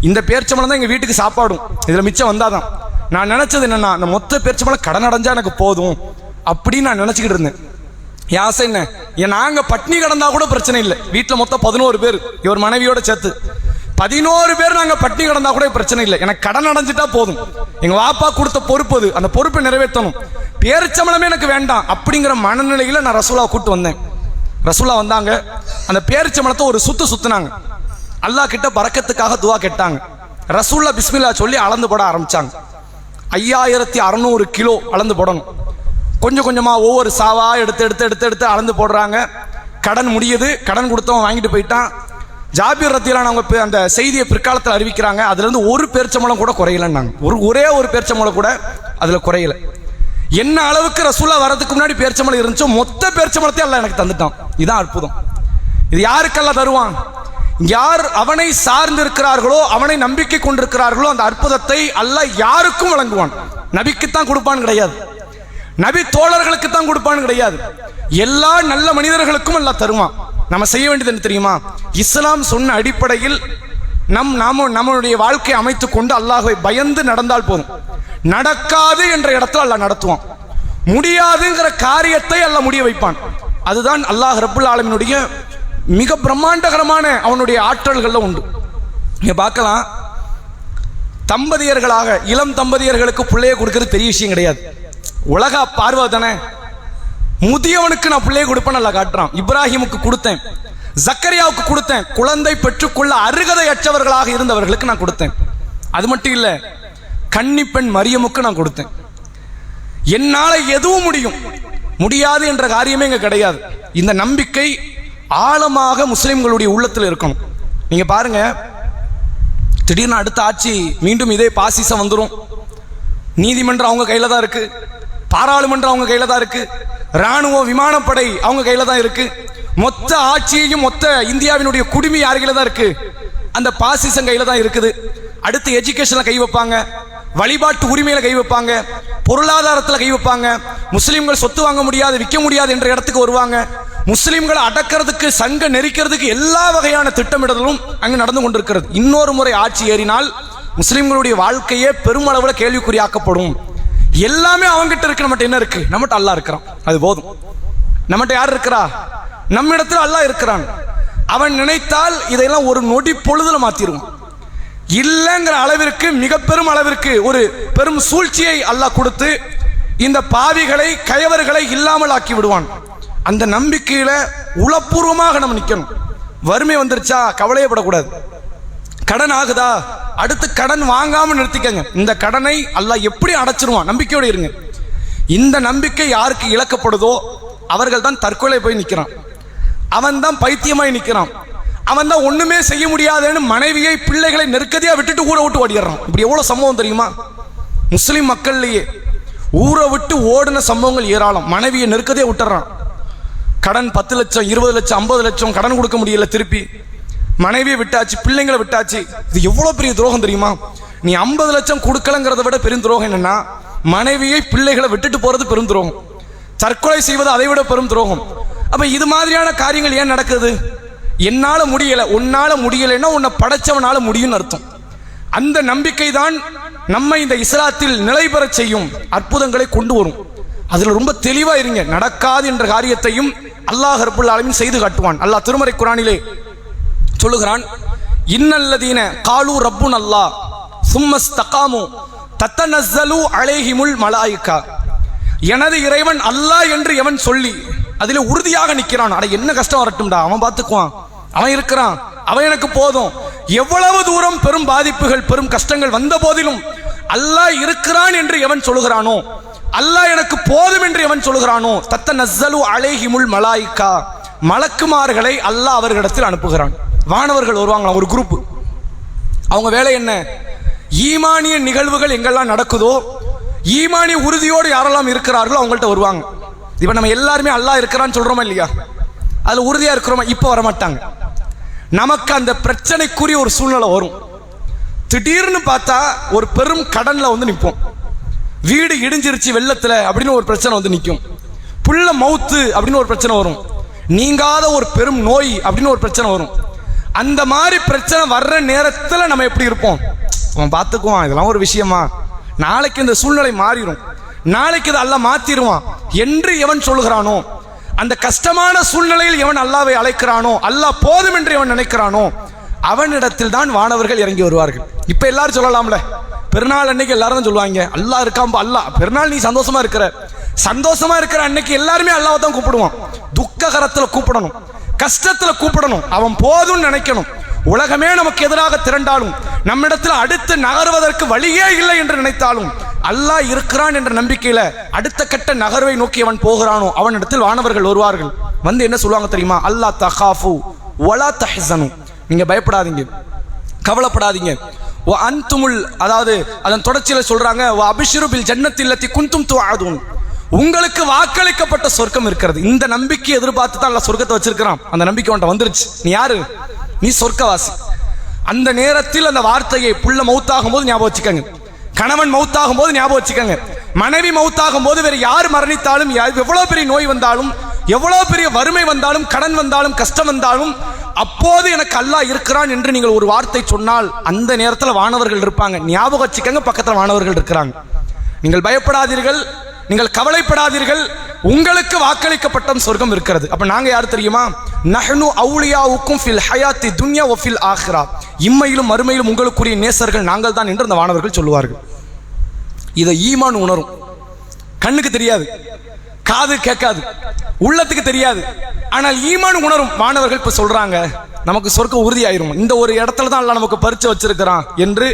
இந்த பேரிச்சம்பழம் தான் எங்க வீட்டுக்கு சாப்பாடும், இதுல மிச்சம் வந்தாதான். நான் நினைச்சது என்னன்னா, அந்த மொத்த பேரிச்சம்பழம் கடன் அடைஞ்சா எனக்கு போதும் அப்படின்னு நான் நினைச்சுக்கிட்டு இருந்தேன். என் ஆசை என்ன, நாங்க பட்னி கடந்தா கூட பிரச்சனை இல்லை, வீட்டுல மொத்தம் 11 பேர், இவர் மனைவியோட சேர்த்து 11 பேர் நாங்க பட்னி கடந்தா கூட பிரச்சனை இல்லை, எனக்கு கடன் அடைஞ்சிட்டா போதும், எங்க வாப்பா கொடுத்த பொறுப்பு அது, அந்த பொறுப்பை நிறைவேற்றணும், பேரிச்சம்பழமே எனக்கு வேண்டாம் அப்படிங்கிற மனநிலையில நான் ரசூலுல்லாஹ் கூட்டு வந்தேன். ரசூலுல்லாஹ் வந்தாங்க, அந்த பேரிச்சம்பழத்தை ஒரு சுத்துனாங்க, அல்லாஹ் கிட்ட பரக்கத்துக்காக துவா கேட்டாங்க. ரசூலுல்லாஹ் பிஸ்மில்லா சொல்லி அளந்து போட ஆரம்பிச்சாங்க. 5600 கிலோ அளந்து போடணும். கொஞ்சம் கொஞ்சமா ஒவ்வொரு சாவா எடுத்து எடுத்து எடுத்து எடுத்து அளந்து போடுறாங்க. கடன் முடியுது, கடன் கொடுத்தவன் வாங்கிட்டு போயிட்டான். ஜாபீர் ரத்தியல்லாஹு அவங்க அந்த செய்தியை பிற்காலத்தில் அறிவிக்கிறாங்க, அதுல இருந்து ஒரு பேரிச்சம்பழம் கூட குறையலன்னாங்க. ஒரே ஒரு பேரிச்சம்பழம் கூட அதுல குறையல. என்ன அளவுக்கு ரசூலுல்லாஹ் வரதுக்கு முன்னாடி பேரிச்சம்பழம் இருந்துச்சோ மொத்த பேரிச்சம்பழத்தை அல்லாஹ் எனக்கு தந்துட்டான். இதான் அற்புதம். இது யாருக்கெல்லாம் தருவான்? யார் அவனை சார்ந்து இருக்கிறார்களோ, அவனை நம்பிக்கை கொண்டிருக்கிறார்களோ அந்த அற்புதத்தை அல்லாஹ் யாருக்கும் வழங்குவான். நபிக்குத்தான் கொடுப்பான்னு கிடையாது, நபி தோழர்களுக்கு தான் கொடுப்பான்னு கிடையாது, எல்லா நல்ல மனிதர்களுக்கும் அல்லாஹ் தருவான். நம்ம செய்ய வேண்டியது என்ன தெரியுமா? இஸ்லாம் சொன்ன அடிப்படையில் நம்மளுடைய வாழ்க்கையை அமைத்துக் கொண்டு அல்லாஹ்வை பயந்து நடந்தால் போதும். நடக்காது என்ற இடத்துல அல்லாஹ் நடத்துவான், முடியாதுங்கிற காரியத்தை அல்லாஹ் முடிய வைப்பான். அதுதான் அல்லாஹ் ரப்புல் ஆலமீனுடைய மிக பிரம்மாண்டகரமான அவனுடைய ஆற்றல்கள்ல உண்டு. நீங்க பார்க்கலாம், தம்பதியர்களாக இளம் தம்பதியர்களுக்கு பிள்ளைய கொடுக்கிறது பெரிய விஷயம் கிடையாது. உலக பார்வை தானே. முதியவனுக்கு நான் பிள்ளைய கொடுப்பேன் நல்லா காட்டுறான். இப்ராஹிமுக்கு கொடுத்தேன், ஜக்கரியாவுக்கு கொடுத்தேன், குழந்தை பெற்றுக்கொள்ள அருகதையற்றவர்களாக இருந்தவர்களுக்கு நான் கொடுத்தேன். அது மட்டும் இல்ல, கன்னி பெண் மரியமுக்கு நான் கொடுத்தேன். என்னால எதுவும் முடியாது என்ற காரியமே இங்க கிடையாது. இந்த நம்பிக்கை ஆழமாக முஸ்லிம்களுடைய உள்ளத்தில் இருக்கணும். நீங்க பாருங்க, திடீர்னு அடுத்த ஆட்சி மீண்டும் இதே பாசிசம் வந்துடும். நீதிமன்றம் அவங்க கையில தான் இருக்கு, பாராளுமன்றம் அவங்க கையில தான் இருக்கு, ராணுவம் விமானப்படை அவங்க கையில தான் இருக்கு. மொத்த ஆட்சியையும் மொத்த இந்தியாவினுடைய குடிமை யார் கையில தான் இருக்கு? அந்த பாசிசம் கையில தான் இருக்குது. அடுத்து எஜுகேஷன்ல கை வைப்பாங்க, வழிபாட்டு உரிமையில கை வைப்பாங்க, பொருளாதாரத்தில் கை வைப்பாங்க. முஸ்லிம்கள் சொத்து வாங்க முடியாது, விற்க முடியாது என்ற இடத்துக்கு வருவாங்க. முஸ்லிம்களை அடக்கிறதுக்கு, சங்க நெரிக்கிறதுக்கு எல்லா வகையான திட்டமிடலும் அங்கு நடந்து கொண்டிருக்கிறது. இன்னொரு முறை ஆட்சி ஏறினால் முஸ்லிம்களுடைய வாழ்க்கையே பெருமளவில் கேள்விக்குறியாக்கப்படும். எல்லாமே அவங்ககிட்ட இருக்கு, நம்மகிட்ட என்ன இருக்கு? நம்மகிட்ட அல்லாஹ் இருக்கிறான், அது போதும். நம்மகிட்ட யார் இருக்கிறா? நம்ம இடத்துல அல்லாஹ் இருக்கிறான். அவன் நினைத்தால் இதையெல்லாம் ஒரு நொடி பொழுதுல மாத்திருவான். இல்லைங்கிற அளவிற்கு, மிக பெரும் அளவிற்கு ஒரு பெரும் சூழ்ச்சியை அல்லாஹ் கொடுத்து இந்த பாவிகளை, கயவர்களை இல்லாமல் ஆக்கி விடுவான். அந்த நம்பிக்கையில உளப்பூர்வமாக நம்ம நிக்கணும். வறுமை வந்துருச்சா கவலையப்படக்கூடாது. கடன் ஆகுதா, அடுத்து கடன் வாங்காம நிறுத்திக்கங்க. இந்த கடனை அல்லாஹ் எப்படி அடைச்சிருவான், நம்பிக்கையோடு இருங்க. இந்த நம்பிக்கை யாருக்கு இழக்கப்படுதோ அவர்கள் தான் தற்கொலை போய் நிற்கிறான், அவன் தான் பைத்தியமாய் நிற்கிறான், அவன் தான் ஒண்ணுமே செய்ய முடியாதுன்னு மனைவியை, பிள்ளைகளை நெருக்கதியா விட்டுட்டு ஊரை விட்டு ஓடிடுறான். இப்படி எவ்வளவு சம்பவம் தெரியுமா? முஸ்லிம் மக்கள்லயே ஊரை விட்டு ஓடின சம்பவங்கள் ஏராளம். மனைவியை நெருக்கதியா விட்டுறான். கடன் 10 லட்சம் 20 லட்சம் 50 லட்சம் கடன் கொடுக்க முடியல, திருப்பி மனைவியை விட்டாச்சு, பிள்ளைங்களை விட்டாச்சு. இது எவ்வளவு பெரிய துரோகம் தெரியுமா? நீ 50 லட்சம் கொடுக்கலங்கிறத விட பெரும் துரோகம் என்னன்னா, மனைவியை பிள்ளைகளை விட்டுட்டு போறது பெரும் துரோகம், தற்கொலை செய்வது அதை விட பெரும் துரோகம். அப்ப இது மாதிரியான காரியங்கள் ஏன் நடக்குது? என்னால முடியல, உன்னால முடியலைன்னா உன்னை படைச்சவனால முடியும்னு அர்த்தம். அந்த நம்பிக்கை தான் நம்ம இந்த இஸ்லாத்தில் நிலை பெற செய்யும், அற்புதங்களை கொண்டு வரும். அதுல ரொம்ப தெளிவா இருங்க. நடக்காது என்ற காரியத்தையும் அல்லாஹ் ரப்புல் ஆலமீன் செய்து காட்டுவான். அல்லாஹ் திருமறை குர்ஆனிலே சொல்லுகிறான், இன்னல்லதீன காலு ரப்புன் அல்லாஹ் சும்மஸ்தகாமு தத்தனஸ்ஸலு அலைஹிமுல் மலாயிகா. எனது இறைவன் அல்லாஹ் என்று எவன் சொல்லி அதிலே உறுதியாக நிற்கிறான், அட என்ன கஷ்டம் வரட்டும்டா, அவன் பார்த்துக்குவான், அவன் இருக்கிறான், அவன் எனக்கு போதும். எவ்வளவு தூரம் பெரும் பாதிப்புகள், பெரும் கஷ்டங்கள் வந்த போதிலும் அல்லாஹ் இருக்கிறான் என்று எவன் சொல்லுகிறானோ, அல்லாஹ் எனக்கு போதும் என்று எவன் சொல்லுகிறானோ, தத்தனஸ்ஸலு அலைஹிமுல் மலாயிகா, மலக்குமார்களை அல்லாஹ் அவர்களிடத்தில் அனுப்புகிறான். வானவர்கள் வருவாங்க, ஒரு குரூப். அவங்க வேலை என்ன? ஈமானிய நிகழ்வுகள் எங்கெல்லாம் நடக்குதோ, ஈமானிய உறுதியோடு யாரெல்லாம் இருக்கிறார்களோ அவங்கள்ட்ட வருவாங்க. இப்ப நம்ம எல்லாருமே அல்லாஹ் இருக்கிறான்னு சொல்றோமா இல்லையா? அதுல உறுதியா இருக்கிறோமா? இப்ப வரமாட்டாங்க. நமக்கு அந்த பிரச்சனைக்குரிய ஒரு சூழ்நிலை வரும். திடீர்னு பார்த்தா ஒரு பெரும் கடன்ல வந்து நிற்போம், வீடு இடிஞ்சிருச்சு வெள்ளத்துல அப்படின்னு ஒரு பிரச்சனை வந்து நிற்கும், புள்ள மவுத்து அப்படின்னு ஒரு பிரச்சனை வரும், நீங்காத ஒரு பெரும் நோய் அப்படின்னு ஒரு பிரச்சனை வரும். அந்த மாதிரி பிரச்சனை வர்ற நேரத்துல நம்ம எப்படி இருப்போம்? அவன் பார்த்துக்குவான், இதெல்லாம் ஒரு விஷயமா, நாளைக்கு இந்த சூழ்நிலை மாறிடும், நாளைக்கு இதை அல்லாஹ் மாத்திடுவான் என்று எவன் சொல்லுகிறானோ, அந்த கஷ்டமான சூழ்நிலையில் எவன் அல்லாஹ்வை அழைக்கிறானோ, அல்லாஹ் போதும் என்று எவன் நினைக்கிறானோ அவனிடத்தில் தான் வானவர்கள் இறங்கி வருவார்கள். இப்ப எல்லாரும் சொல்லலாம்ல, பெருநாள் அன்னைக்கு எல்லாரும் சொல்லுவாங்க, அல்லாஹ் இருக்காம்பா, அல்லாஹ் பெருநாள் நீ சந்தோஷமா இருக்கிற அன்னைக்கு எல்லாருமே அல்லாஹ் தான் கூப்பிடுவான். துக்ககரத்துல கூப்பிடணும், கஷ்டத்துல கூப்பிடணும், அவன் போதும் நினைக்கணும். உலகமே நமக்கு எதிராக திரண்டாலும், நம்மிடத்தில் அடுத்து நகர்வதற்கு வழியே இல்லை என்று நினைத்தாலும், அல்லாஹ் இருக்கிறான் என்ற நம்பிக்கையில அடுத்த கட்ட நகர்வை நோக்கி அவன் போகிறானோ அவனிடத்தில் வானவர்கள் வருவார்கள். வந்து என்ன சொல்லுவாங்க தெரியுமா? அல்லா தகாஃபு வலா தஹ்சனு, நீங்க பயப்படாதீங்க, கவலைப்படாதீங்க. வ அன்துமுல், அதாவது அதன் தொடர்ச்சியில சொல்றாங்க, வ அபிஷிரு பில் ஜன்னத்தி அல்லதி குன்தும் துஅதுன், உங்களுக்கு வாக்களிக்கப்பட்ட சொர்க்கம் இருக்கிறது. இந்த நம்பிக்கை எதிர்பார்த்து தான் அல்லாஹ் சொர்க்கத்தை வச்சிருக்கிறான். அந்த நம்பிக்கை உன்கிட்ட வந்துருச்சு. நீ யாரு? நீ சொர்க்கவாசி. அந்த நேரத்தில் அந்த வார்த்தையை புள்ள மௌத்தாகும் போது ஞாபகம் வச்சுக்கங்க, கணவன் மௌத்தாகும் போது ஞாபகம் வச்சுக்கங்க, மனைவி மௌத்தாகும் போது வேற யார் மரணித்தாலும், எவ்வளவு பெரிய நோய் வந்தாலும், எவ்வளவு பெரிய வறுமை வந்தாலும், கடன் வந்தாலும், கஷ்டம் வந்தாலும், அப்போது எனக்கு அல்லாஹ் இருக்கிறான் என்று நீங்கள் ஒரு வார்த்தை சொன்னால் அந்த நேரத்தில் வானவர்கள் இருப்பாங்க. ஞாபகம் வச்சுக்கங்க, பக்கத்தில் வானவர்கள் இருக்கிறாங்க. நீங்கள் பயப்படாதீர்கள், நீங்கள் கவலைப்படாதீர்கள், உங்களுக்கு வாக்களிக்கப்பட்ட சொர்க்கம் இருக்கிறது. அப்ப நாங்க யார் தெரியுமா? நஹ்னு அவுலியாவுக்கும் ஃபில் ஹயாத்தி துன்யா வ ஃபில் ஆখিরা, இம்மையிலும் மறுமையிலும் உங்களுக்குரிய நேசர்கள் நாங்கள் தான் என்று அந்த வானவர்கள் சொல்லுவார்கள். இதை ஈமான் உணரும். கண்ணுக்கு தெரியாது, காது கேட்காது, உள்ளத்துக்கு தெரியாது, ஆனால் ஈமான் உணரும். வானவர்கள் இப்ப சொல்றாங்க நமக்கு சொர்க்கம் உறுதியாயிரும், இந்த ஒரு இடத்துல தான் அல்லாஹ் நமக்கு பரிச்சு வச்சிருக்கிறான் என்று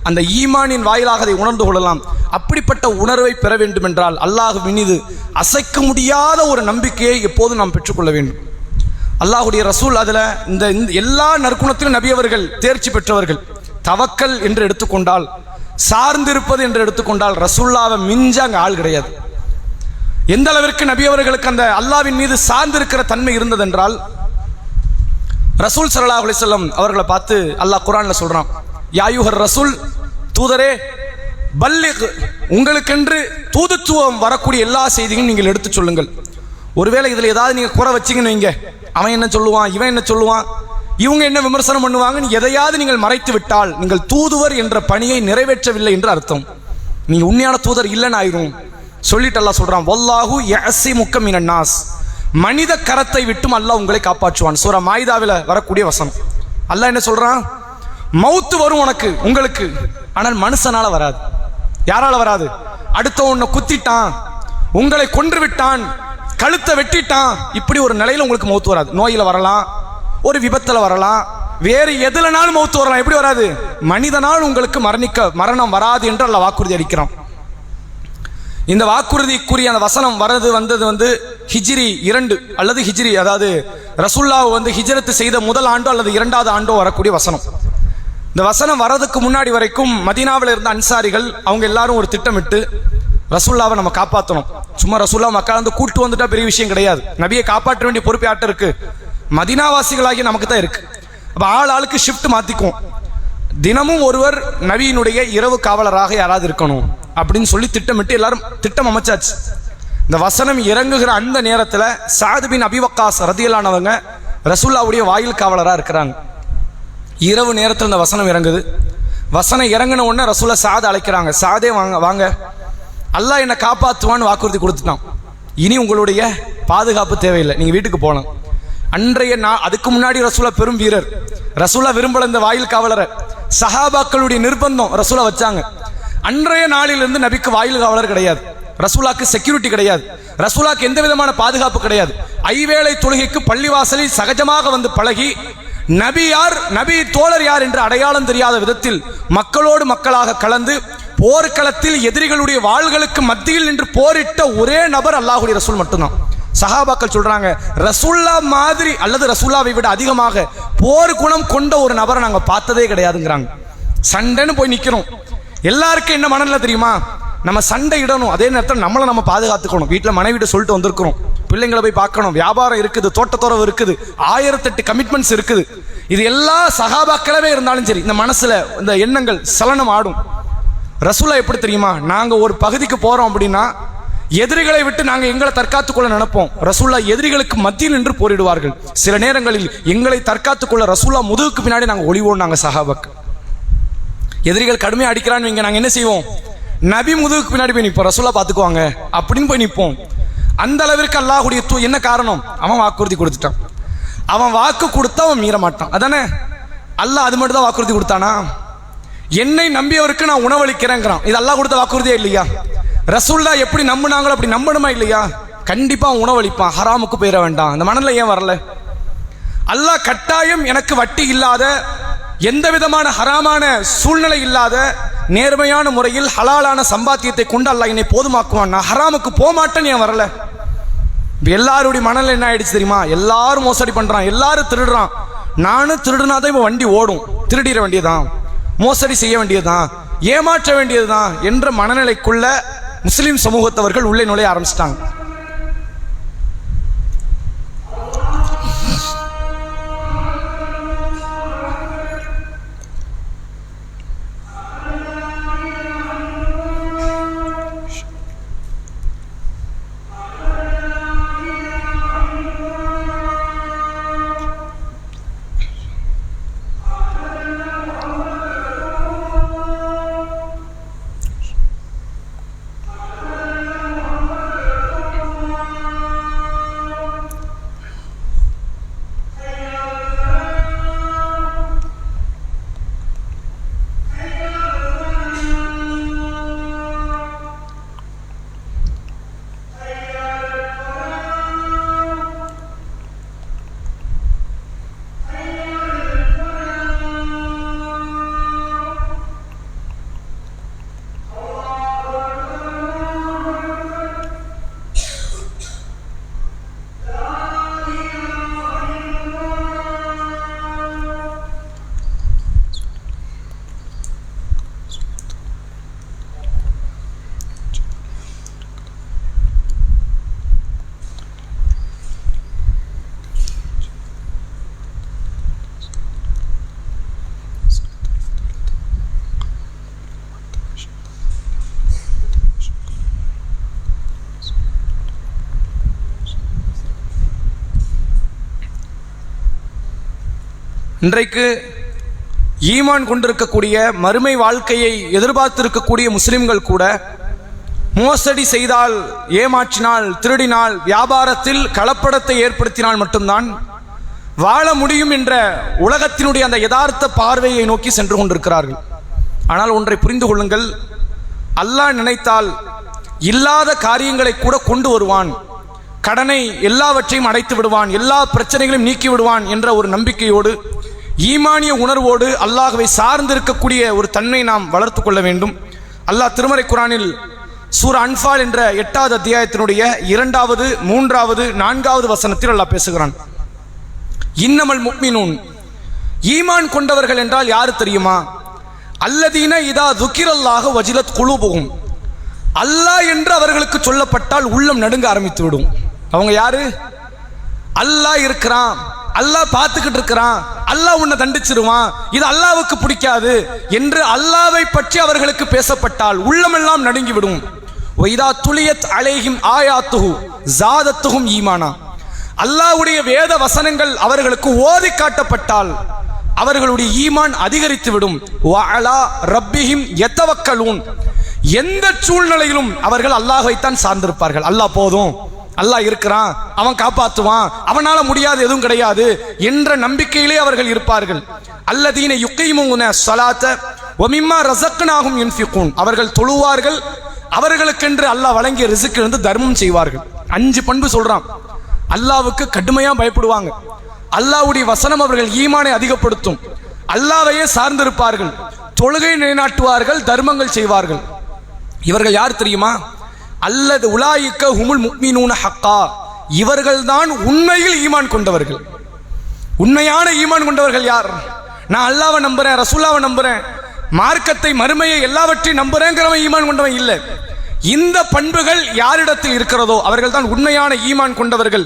அந்த ஈமானின் வாயிலாக அதை உணர்ந்து கொள்ளலாம். அப்படிப்பட்ட உணர்வை பெற வேண்டும் என்றால் அல்லாஹ்வின் மீது அசைக்க முடியாத ஒரு நம்பிக்கையை எப்போதும் நாம் பெற்றுக்கொள்ள வேண்டும். அல்லாஹ்வுடைய ரசூல் அதுல இந்த எல்லா நற்குணத்திலும் நபி அவர்கள் தேர்ச்சி பெற்றவர்கள். தவக்கல் என்று எடுத்துக்கொண்டால், சார்ந்திருப்பது என்று எடுத்துக்கொண்டால் ரசூல்லாவை மிஞ்ச அங்க ஆள் கிடையாது. எந்த அளவிற்கு நபி அவர்களுக்கு அந்த அல்லாஹ்வின் மீது சார்ந்திருக்கிற தன்மை இருந்ததென்றால், ரசூல் ஸல்லல்லாஹு அலைஹி வஸல்லம் அவர்களை பார்த்து அல்லாஹ் குர்ஆன்ல சொல்றான், யா அய்யுஹர் ரசூல், தூதரே, பல்லிக், உங்களுக்கென்று தூதுத்துவம் வரக்கூடிய எல்லா செய்தியும் நீங்கள் எடுத்து சொல்லுங்கள். ஒருவேளை இதுல ஏதாவது நீங்க குறை வச்சீங்கன்னு வைங்க, அவன் என்ன சொல்லுவான், இவன் என்ன சொல்லுவான், இவங்க என்ன விமர்சனம் பண்ணுவாங்க, எதையாவது நீங்கள் மறைத்து விட்டால் நீங்கள் தூதுவர் என்ற பணியை நிறைவேற்றவில்லை என்று அர்த்தம். நீங்க உண்மையான தூதர் இல்லைன்னு ஆயிரும். சொல்லிட்டு அல்லாஹ் சொல்றான், வல்லாஹு யஅஸிமுக மினன் நாஸ், மனித கரத்தை விட்டும் அல்லாஹ் உங்களை காப்பாற்றுவான். சூரா மாயிதாவில வரக்கூடிய வசனம். அல்லாஹ் என்ன சொல்றான்? மௌத்து வரும் உனக்கு, உங்களுக்கு, ஆனால் மனுஷனால வராது. யாரால வராது? அடுத்த உன்னை குத்திட்டான், உங்களை கொன்று விட்டான், கழுத்தை வெட்டிட்டான், இப்படி ஒரு நிலையில உங்களுக்கு மௌத்து வராது. நோயில வரலாம், ஒரு விபத்துல வரலாம், வேறு எதுலனாலும் மௌத்து வரலாம். எப்படி வராது? மனிதனால் உங்களுக்கு மரணம் வராது என்று அல்லாஹ் வாக்குறுதி அளிக்கிறான். இந்த வாக்குறுதிக்குரிய அந்த வசனம் வந்தது ஹிஜ்ரி 2 அல்லது ஹிஜ்ரி, அதாவது ரசூலுல்லாஹ் ஹிஜ்ரத் செய்த முதல் ஆண்டோ அல்லது இரண்டாவது ஆண்டோ வரக்கூடிய வசனம். இந்த வசனம் வரதுக்கு முன்னாடி வரைக்கும் மதீனாவில் இருந்த அன்சாரிகள் அவங்க எல்லாரும் ஒரு திட்டமிட்டு ரசூலுல்லாஹ்வை நம்ம காப்பாற்றணும். சும்மா ரசூலுல்லாஹ் மக்கள் கூட்டு வந்துட்டா பெரிய விஷயம் கிடையாது. நபியை காப்பாற்ற வேண்டிய பொறுப்பு யார்ட்ட இருக்கு? மதீனாவாசிகளாகிய நமக்கு தான் இருக்கு. அப்ப ஆளுக்கு ஷிஃப்ட் மாத்திக்கும். தினமும் ஒருவர் நபியினுடைய இரவு காவலராக யாராவது இருக்கணும் அப்படின்னு சொல்லி திட்டமிட்டு எல்லாரும் திட்டம் அமைச்சாச்சு. இந்த வசனம் இறங்குகிற அந்த நேரத்தில் சாத் பின் அபி வக்காஸ் ரதியல்லாஹு அன்ஹு ரசூலுல்லாஹ்வுடைய வாயில் காவலராக இருக்கிறாங்க. இரவு நேரத்தில் இந்த வசனம் இறங்குது. வசனம் இறங்கின உடனே ரசூலுல்லாஹ் சாத் அழைக்கிறாங்க, சாதே வாங்க வாங்க, அல்லாஹ் என்னை காப்பாற்றுவான்னு வாக்குறுதி கொடுத்துட்டான், இனி உங்களுடைய பாதுகாப்பு தேவையில்லை, நீங்க வீட்டுக்கு போகலாம். அன்றைய அதுக்கு முன்னாடி ரசூலுல்லாஹ் பெரும் வீரர், ரசூலுல்லாஹ் விரும்பல இந்த வாயில் காவலரை, சஹாபாக்களுடைய நிர்பந்தம் ரசூலுல்லாஹ் வச்சாங்க. அன்றைய நாளிலிருந்து நபிக்கு வாயில் காவலர் கிடையாது, ரசூலுல்லாஹ்க்கு செக்யூரிட்டி கிடையாது, ரசூலுல்லாஹ்க்கு எந்த விதமான பாதுகாப்பு கிடையாது. ஐவேளை தொழுகைக்கு பள்ளிவாசலில் சகஜமாக வந்து பழகி நபி யார், நபி தோழர் யார் என்று அடையாளம் தெரியாத விதத்தில் மக்களோடு மக்களாக கலந்து போர்க்களத்தில் எதிரிகளுடைய வாள்களுக்கு மத்தியில் நின்று போரிட்ட ஒரே நபர் அல்லாஹ்வுடைய ரசூல் மட்டும்தான். சஹாபாக்கள் சொல்றாங்க, ரசூலுல்லாஹ் மாதிரி அல்லது ரசூலுல்லாஹ்வை விட அதிகமாக போர் குணம் கொண்ட ஒரு நபரை நாங்க பார்த்ததே கிடையாதுங்கிறாங்க. சண்டைன்னு போய் நிக்கிறோம். எல்லாருக்கும் என்ன மனநிலை தெரியுமா? நம்ம சண்டை இடணும், அதே நேரத்தில் நம்மளை நம்ம பாதுகாத்துக்கணும். வீட்டில் மனைவிட்ட சொல்லிட்டு வந்திருக்கிறோம், பிள்ளைங்களை போய் பார்க்கணும், வியாபாரம் இருக்குது, தோட்டத்தோரவு இருக்குது, 1008 கமிட்மெண்ட்ஸ் இருக்குது. இது எல்லா சஹாபாக்களவே இருந்தாலும் சரி, இந்த மனசுல இந்த எண்ணங்கள் சலனம் ஆடும். ரசூலுல்லாஹ் எப்படி தெரியுமா? நாங்க ஒரு பகுதிக்கு போறோம் அப்படின்னா எதிரிகளை விட்டு நாங்க எங்களை தற்காத்துக் கொள்ள நினைப்போம். ரசூலுல்லாஹ் எதிரிகளுக்கு மத்தியில் நின்று போரிடுவார்கள். சில நேரங்களில் எங்களை தற்காத்துக் கொள்ள ரசூலுல்லாஹ் முதுகுக்கு பின்னாடி நாங்க ஒளிவோம். நாங்க சஹாபாக்கள் எதிரிகள் கடுமையா அடிக்கிறான்னு வைங்க, நாங்க என்ன செய்வோம்? நபி முதுகுக்கு பின்னாடி போய் நிற்போம், ரசூலுல்லாஹ் பாத்துக்குவாங்க அப்படின்னு போய் நிற்போம். அந்த அளவிற்கு அல்லாஹ்வுடைய என்ன காரணம்? அவன் வாக்குறுதி கொடுத்துட்டான். அவன் வாக்கு கொடுத்தா அவன் மீற மாட்டான், அதானே? அல்லாஹ் அது மட்டும் தான் வாக்குறுதி கொடுத்தானா? என்னை நம்பியவருக்கு நான் உணவளிக்கிறேங்கிறான். இது அல்லாஹ் கொடுத்த வாக்குறுதியே இல்லையா? ரசூலுல்லாஹ் எப்படி நம்பினாங்களோ அப்படி நம்பணுமா இல்லையா? கண்டிப்பா உணவளிப்பான், ஹராமுக்கு போயிட வேண்டாம். அந்த மனநிலை ஏன் வரல? அல்லாஹ் கட்டாயம் எனக்கு வட்டி இல்லாத, எந்த விதமான ஹராமான சூழ்நிலை இல்லாத, நேர்மையான முறையில் ஹலாலான சம்பாத்தியத்தை கொண்டு அல்லாஹ் என்னை போதுமாக்குவான், நான் ஹராமுக்கு போக மாட்டேன்னு ஏன் வரல? எல்லாருடைய மனநிலை என்ன ஆயிடுச்சு தெரியுமா? எல்லாரும் மோசடி பண்றான், எல்லாரும் திருடுறான், நானும் திருடுனாதான் இப்போ வண்டி ஓடும், திருடிட வேண்டியதுதான், மோசடி செய்ய வேண்டியதுதான், ஏமாற்ற வேண்டியதுதான் என்ற மனநிலைக்குள்ள முஸ்லிம் சமூகத்தவர்கள் உள்ளே நுழைய ஆரம்பிச்சிட்டாங்க. இன்றைக்கு ஈமான் கொண்டிருக்கக்கூடிய மறுமை வாழ்க்கையை எதிர்பார்த்திருக்கக்கூடிய முஸ்லிம்கள் கூட மோசடி செய்தால், ஏமாற்றினால், திருடினால், வியாபாரத்தில் கலப்படத்தை ஏற்படுத்தினால் மட்டும்தான் வாழ முடியும் என்ற உலகத்தினுடைய அந்த யதார்த்த பார்வையை நோக்கி சென்று கொண்டிருக்கிறார்கள். ஆனால் ஒன்றை புரிந்து கொள்ளுங்கள், அல்லாஹ் நினைத்தால் இல்லாத காரியங்களை கூட கொண்டு வருவான், கடனை எல்லாவற்றையும் அடைத்து விடுவான், எல்லா பிரச்சனைகளையும் நீக்கி விடுவான் என்ற ஒரு நம்பிக்கையோடு, ஈமானிய உணர்வோடு அல்லாஹ்வை சார்ந்திருக்கக்கூடிய ஒரு தன்மை நாம் வளர்த்து கொள்ள வேண்டும். அல்லாஹ் திருமறை குர்ஆனில் சூரா அன்ஃபால் என்ற 8வது அத்தியாயத்தினுடைய 2வது, 3வது, 4வது வசனத்தில் அல்லாஹ் பேசுகிறான். இன்னமல் முஃமினூன், ஈமான் கொண்டவர்கள் என்றால் யாரு தெரியுமா? அல்லதீன இதா துக்கிரல்லாஹு வஜிலத் குலூபுஹும், அல்லாஹ் என்று அவர்களுக்கு சொல்லப்பட்டால் உள்ளம் நடுங்க ஆரம்பித்து விடும். அவங்க யாரு? அல்லாஹ் இருக்கிறான், அல்லாஹ் பார்த்துக்கிட்டு இருக்கிறான், அல்லாஹ் உன்னை தண்டிச்சிருவான், இது அல்லாஹ்வுக்கு பிடிக்காது என்று அல்லாஹ்வை பற்றி அவர்களுக்கு பேசப்பட்டால் உள்ளமெல்லாம் நடுங்கிவிடும். வைதா துலியத் அலைஹிம் ஆயாத்துஹு ஜாதத்துஹும் ஈமானா, அல்லாஹ்வுடைய வேத வசனங்கள் அவர்களுக்கு ஓதி காட்டப்பட்டால் அவர்களுடைய ஈமான் அதிகரித்து விடும். வஅலா ரப்பிஹிம் யதவக்கலூன், எந்த சூழ்நிலையிலும் அவர்கள் அல்லாஹ்வைத்தான் சார்ந்திருப்பார்கள். அல்லாஹ் போதும், அல்லாஹ் இருக்கிறான், அவன் காப்பாற்றுவான், அவனால முடியாது எதுவும் கிடையாது என்ற நம்பிக்கையிலே அவர்கள் இருப்பார்கள். அல்லதீன யுகீமுன ஸலாத்த வ மிம்மா ரஸக்னாஹும் யுன்ஃபிகூன், அவர்கள் தொழுவார்கள், அவர்களுக்கென்று அல்லாஹ் வழங்கிய ரிஸ்கிலிருந்து தர்மம் செய்வார்கள். 5 பண்பு சொல்றான். அல்லாஹ்வுக்கு கடுமையா பயப்படுவாங்க, அல்லாஹ்வுடைய வசனம் அவர்கள் ஈமானை அதிகப்படுத்தும், அல்லாஹ்வையே சார்ந்திருப்பார்கள், தொழுகை நிலைநாட்டுவார்கள், தர்மங்கள் செய்வார்கள். இவர்கள் யார் தெரியுமா? அல்லது உலாயிக்க ஹுமுல் முஃமினூன ஹக்கா, இவர்கள்தான் உண்மையில் ஈமான் கொண்டவர்கள். உண்மையான ஈமான் கொண்டவர்கள் யார்? நான் அல்லாஹ்வை நம்புறேன், ரசூலுல்லாஹ்வை நம்புறேன், மார்க்கத்தை, மறுமையை, எல்லாவற்றையும் நம்புறேங்கிறவன் ஈமான் கொண்டவன் இல்லை. இந்த பண்புகள் யாரிடத்தில் இருக்கிறதோ அவர்கள் தான் உண்மையான ஈமான் கொண்டவர்கள்.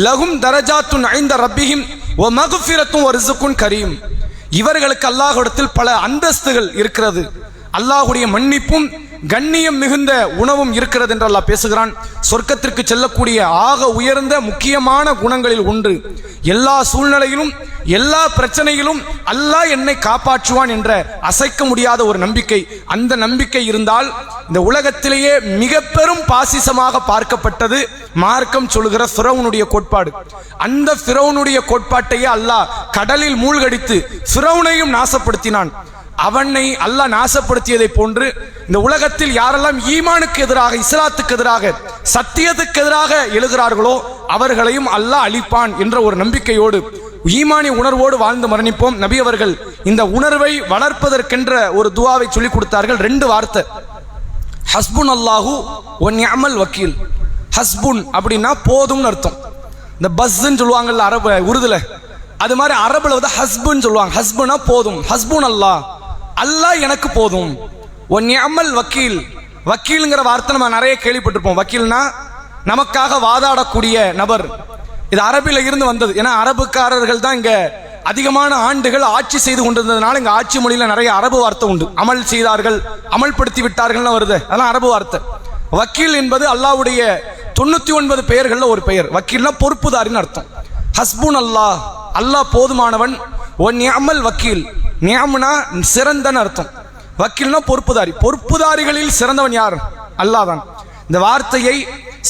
லஹும் தரஜாத்துன் ஐந்த ரப்பிஹிம் வ மக்ஃபிரத்துன் வ ரிஸ்குன் கரீம், இவர்களுக்கு அல்லாஹ்விடத்தில் பல அந்தஸ்துகள் இருக்கிறது, அல்லாஹ்வுடைய மன்னிப்பும் கண்ணியம் மிகுந்த உணவும் இருக்கிறது என்று அல்லாஹ் பேசுகிறான். சொர்க்கத்திற்கு செல்லக்கூடிய ஆக உயர்ந்த முக்கியமான குணங்களில் ஒன்று, எல்லா சூழ்நிலையிலும் எல்லா பிரச்சனையிலும் அல்லாஹ் என்னை காப்பாற்றுவான் என்ற அசைக்க முடியாத ஒரு நம்பிக்கை. அந்த நம்பிக்கை இருந்தால் இந்த உலகத்திலேயே மிக பெரும் பாசிசமாக பார்க்கப்பட்டது மார்க்கம் சொல்லுகிற ஃபிரௌனுடைய கோட்பாடு. அந்த ஃபிரௌனுடைய கோட்பாட்டையே அல்லாஹ் கடலில் மூழ்கடித்து ஃபிரௌனையும் நாசப்படுத்தினான். அவனை அல்லாஹ் நாசப்படுத்தியதை போன்று இந்த உலகத்தில் யாரெல்லாம் ஈமானுக்கு எதிராக, இஸ்லாத்துக்கு எதிராக, சத்தியத்துக்கு எதிராக எழுகிறார்களோ அவர்களையும் அல்லாஹ் அழிப்பான் என்ற ஒரு நம்பிக்கையோடு ஈமானிய உணர்வோடு வாழ்ந்து மரணிப்போம். நபி அவர்கள் இந்த உணர்வை வளர்ப்பதற்கென்ற ஒரு துஆவை சொல்லிக் கொடுத்தார்கள். 2 வார்த்தை, ஹஸ்புன் அல்லாஹு வ நிஅமல் வக்கீல். ஹஸ்புன் அப்படின்னா போதும்னு அர்த்தம். இந்த பஸ்ன்னு சொல்லுவாங்கல்ல அரபு உருதுல, அது மாதிரி அரபுல வந்து ஹஸ்புன்னு சொல்லுவாங்க. ஹஸ்புனா போதும். ஹஸ்புன் அல்லாஹ், அல்லாஹ் எனக்கு போதும். ஒன் நிஅமல் வக்கீல், வக்கீல்ங்கிற வார்த்தை நம்ம நிறைய கேள்விப்பட்டிருப்போம். வக்கீல்னா நமக்காக வாதாடக்கூடிய நபர். இது அரபில இருந்து வந்தது. ஏன்னா அரபுக்காரர்கள் தான் இங்க அதிகமான ஆண்டுகள் ஆட்சி செய்து கொண்டிருந்ததுனால இங்க ஆட்சி மொழியில நிறைய அரபு வார்த்தை உண்டு. அமல் செய்தார்கள், அமல்படுத்தி விட்டார்கள் வருது, அதெல்லாம் அரபு வார்த்தை. வக்கீல் என்பது அல்லாஹ்வுடைய 99 பெயர்கள்ல ஒரு பெயர். வக்கீல்னா பொறுப்புதாரின்னு அர்த்தம். ஹஸ்புன் அல்லாஹ், அல்லாஹ் போதுமானவன். ஒன் நிஅமல் வக்கீல், நிஅம்னா சிறந்தன்னு அர்த்தம். வக்கீல்னா பொறுப்புதாரி. பொறுப்புதாரிகளில் சிறந்தவன் யார்? அல்லாஹ் தான். இந்த வார்த்தையை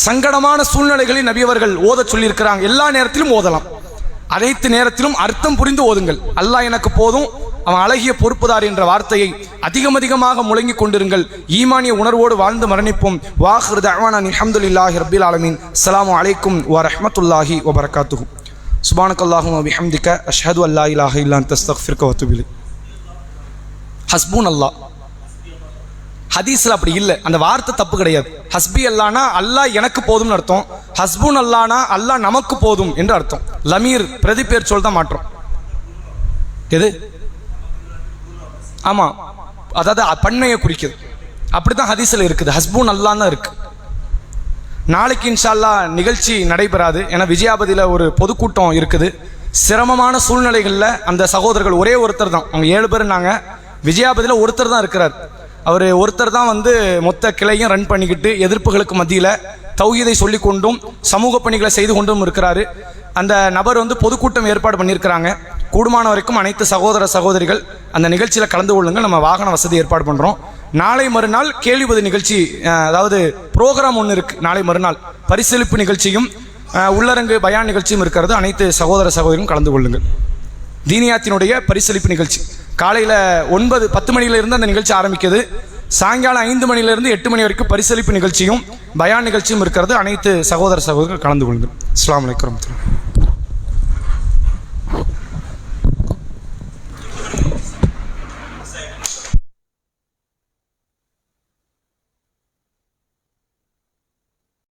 சங்கடமான சூழ்நிலைகளில் நபி அவர்கள் ஓத சொல்லியிருக்கிறாங்க. எல்லா நேரத்திலும் ஓதலாம், அனைத்து நேரத்திலும் அர்த்தம் புரிந்து ஓதுங்கள். அல்லாஹ் எனக்கு போதும், அவன் அழகிய பொறுப்புதாரி என்ற வார்த்தையை அதிகமாக முழங்கிக் கொண்டிருங்கள். ஈமானிய உணர்வோடு வாழ்ந்து மரணிப்போம். வாஹிரு தஅவானா அல்ஹம்துலில்லாஹி ரப்பில் ஆலமீன். அஸ்ஸலாமு அலைக்கும் வ ரஹ்மத்துல்லாஹி வ பரகாத்துஹு. சுப்ஹானக்கல்லாஹும்ம வ பிஹம்திக அஷ்ஹது அல்லா இலாஹ இல்லா அன்த அஸ்தக்ஃபிருக வ அத்தூபு இலைக். ஹஸ்புன் அல்லாஹ் ஹதீஸ்ல அப்படி இல்லை, அந்த வார்த்தை தப்பு கிடையாது. ஹஸ்பி அல்லானா அல்லாஹ் எனக்கு போதும்னு அர்த்தம். ஹஸ்புன் அல்லானா அல்லாஹ் நமக்கு போதும் என்று அர்த்தம். லமீர் பிரதிபேர் சொல் தான் மாற்றம். எது? ஆமா, அதாவது பன்மையை குறிக்குது. அப்படிதான் ஹதீஸ்ல இருக்குது. ஹஸ்புன் அல்லான்னு தான் இருக்கு. நாளைக்கு இன்ஷா அல்லாஹ் நிகழ்ச்சி நடைபெறாது. ஏன்னா விஜயாபதியில ஒரு பொதுக்கூட்டம் இருக்குது. சிரமமான சூழ்நிலைகள்ல அந்த சகோதரர்கள் ஒரே ஒருத்தர் தான், அவங்க 7 பேர். நாங்க விஜயாபதியில ஒருத்தர் தான் இருக்கிறார். அவர் ஒருத்தர் தான் வந்து மொத்த கிளையும் ரன் பண்ணிக்கிட்டு எதிர்ப்புகளுக்கு மத்தியில் தௌஹீதை சொல்லிக் கொண்டும் சமூக பணிகளை செய்து கொண்டும் இருக்கிறாரு. அந்த நபர் வந்து பொதுக்கூட்டம் ஏற்பாடு பண்ணியிருக்கிறாங்க. கூடுமான வரைக்கும் அனைத்து சகோதர சகோதரிகள் அந்த நிகழ்ச்சியில் கலந்து கொள்ளுங்கள். நம்ம வாகன வசதி ஏற்பாடு பண்ணுறோம். நாளை மறுநாள் கேள்விபதி நிகழ்ச்சி, அதாவது ப்ரோக்ராம் ஒன்று இருக்குது. நாளை மறுநாள் பரிசளிப்பு நிகழ்ச்சியும் உள்ளரங்கு பயான் நிகழ்ச்சியும் இருக்கிறது. அனைத்து சகோதர சகோதரியும் கலந்து கொள்ளுங்கள். தீனியாத்தினுடைய பரிசளிப்பு நிகழ்ச்சி காலையில் 9-10 மணியிலிருந்து அந்த நிகழ்ச்சி ஆரம்பிக்குது. சாயங்காலம் 5 மணியிலிருந்து 8 மணி வரைக்கும் பரிசளிப்பு நிகழ்ச்சியும் பயான் நிகழ்ச்சியும் இருக்கிறது. அனைத்து சகோதர சகோதரர்கள் கலந்து கொள்ளுங்கள். அஸ்ஸலாமு அலைக்கும் வரஹ்மத்துல்லாஹி.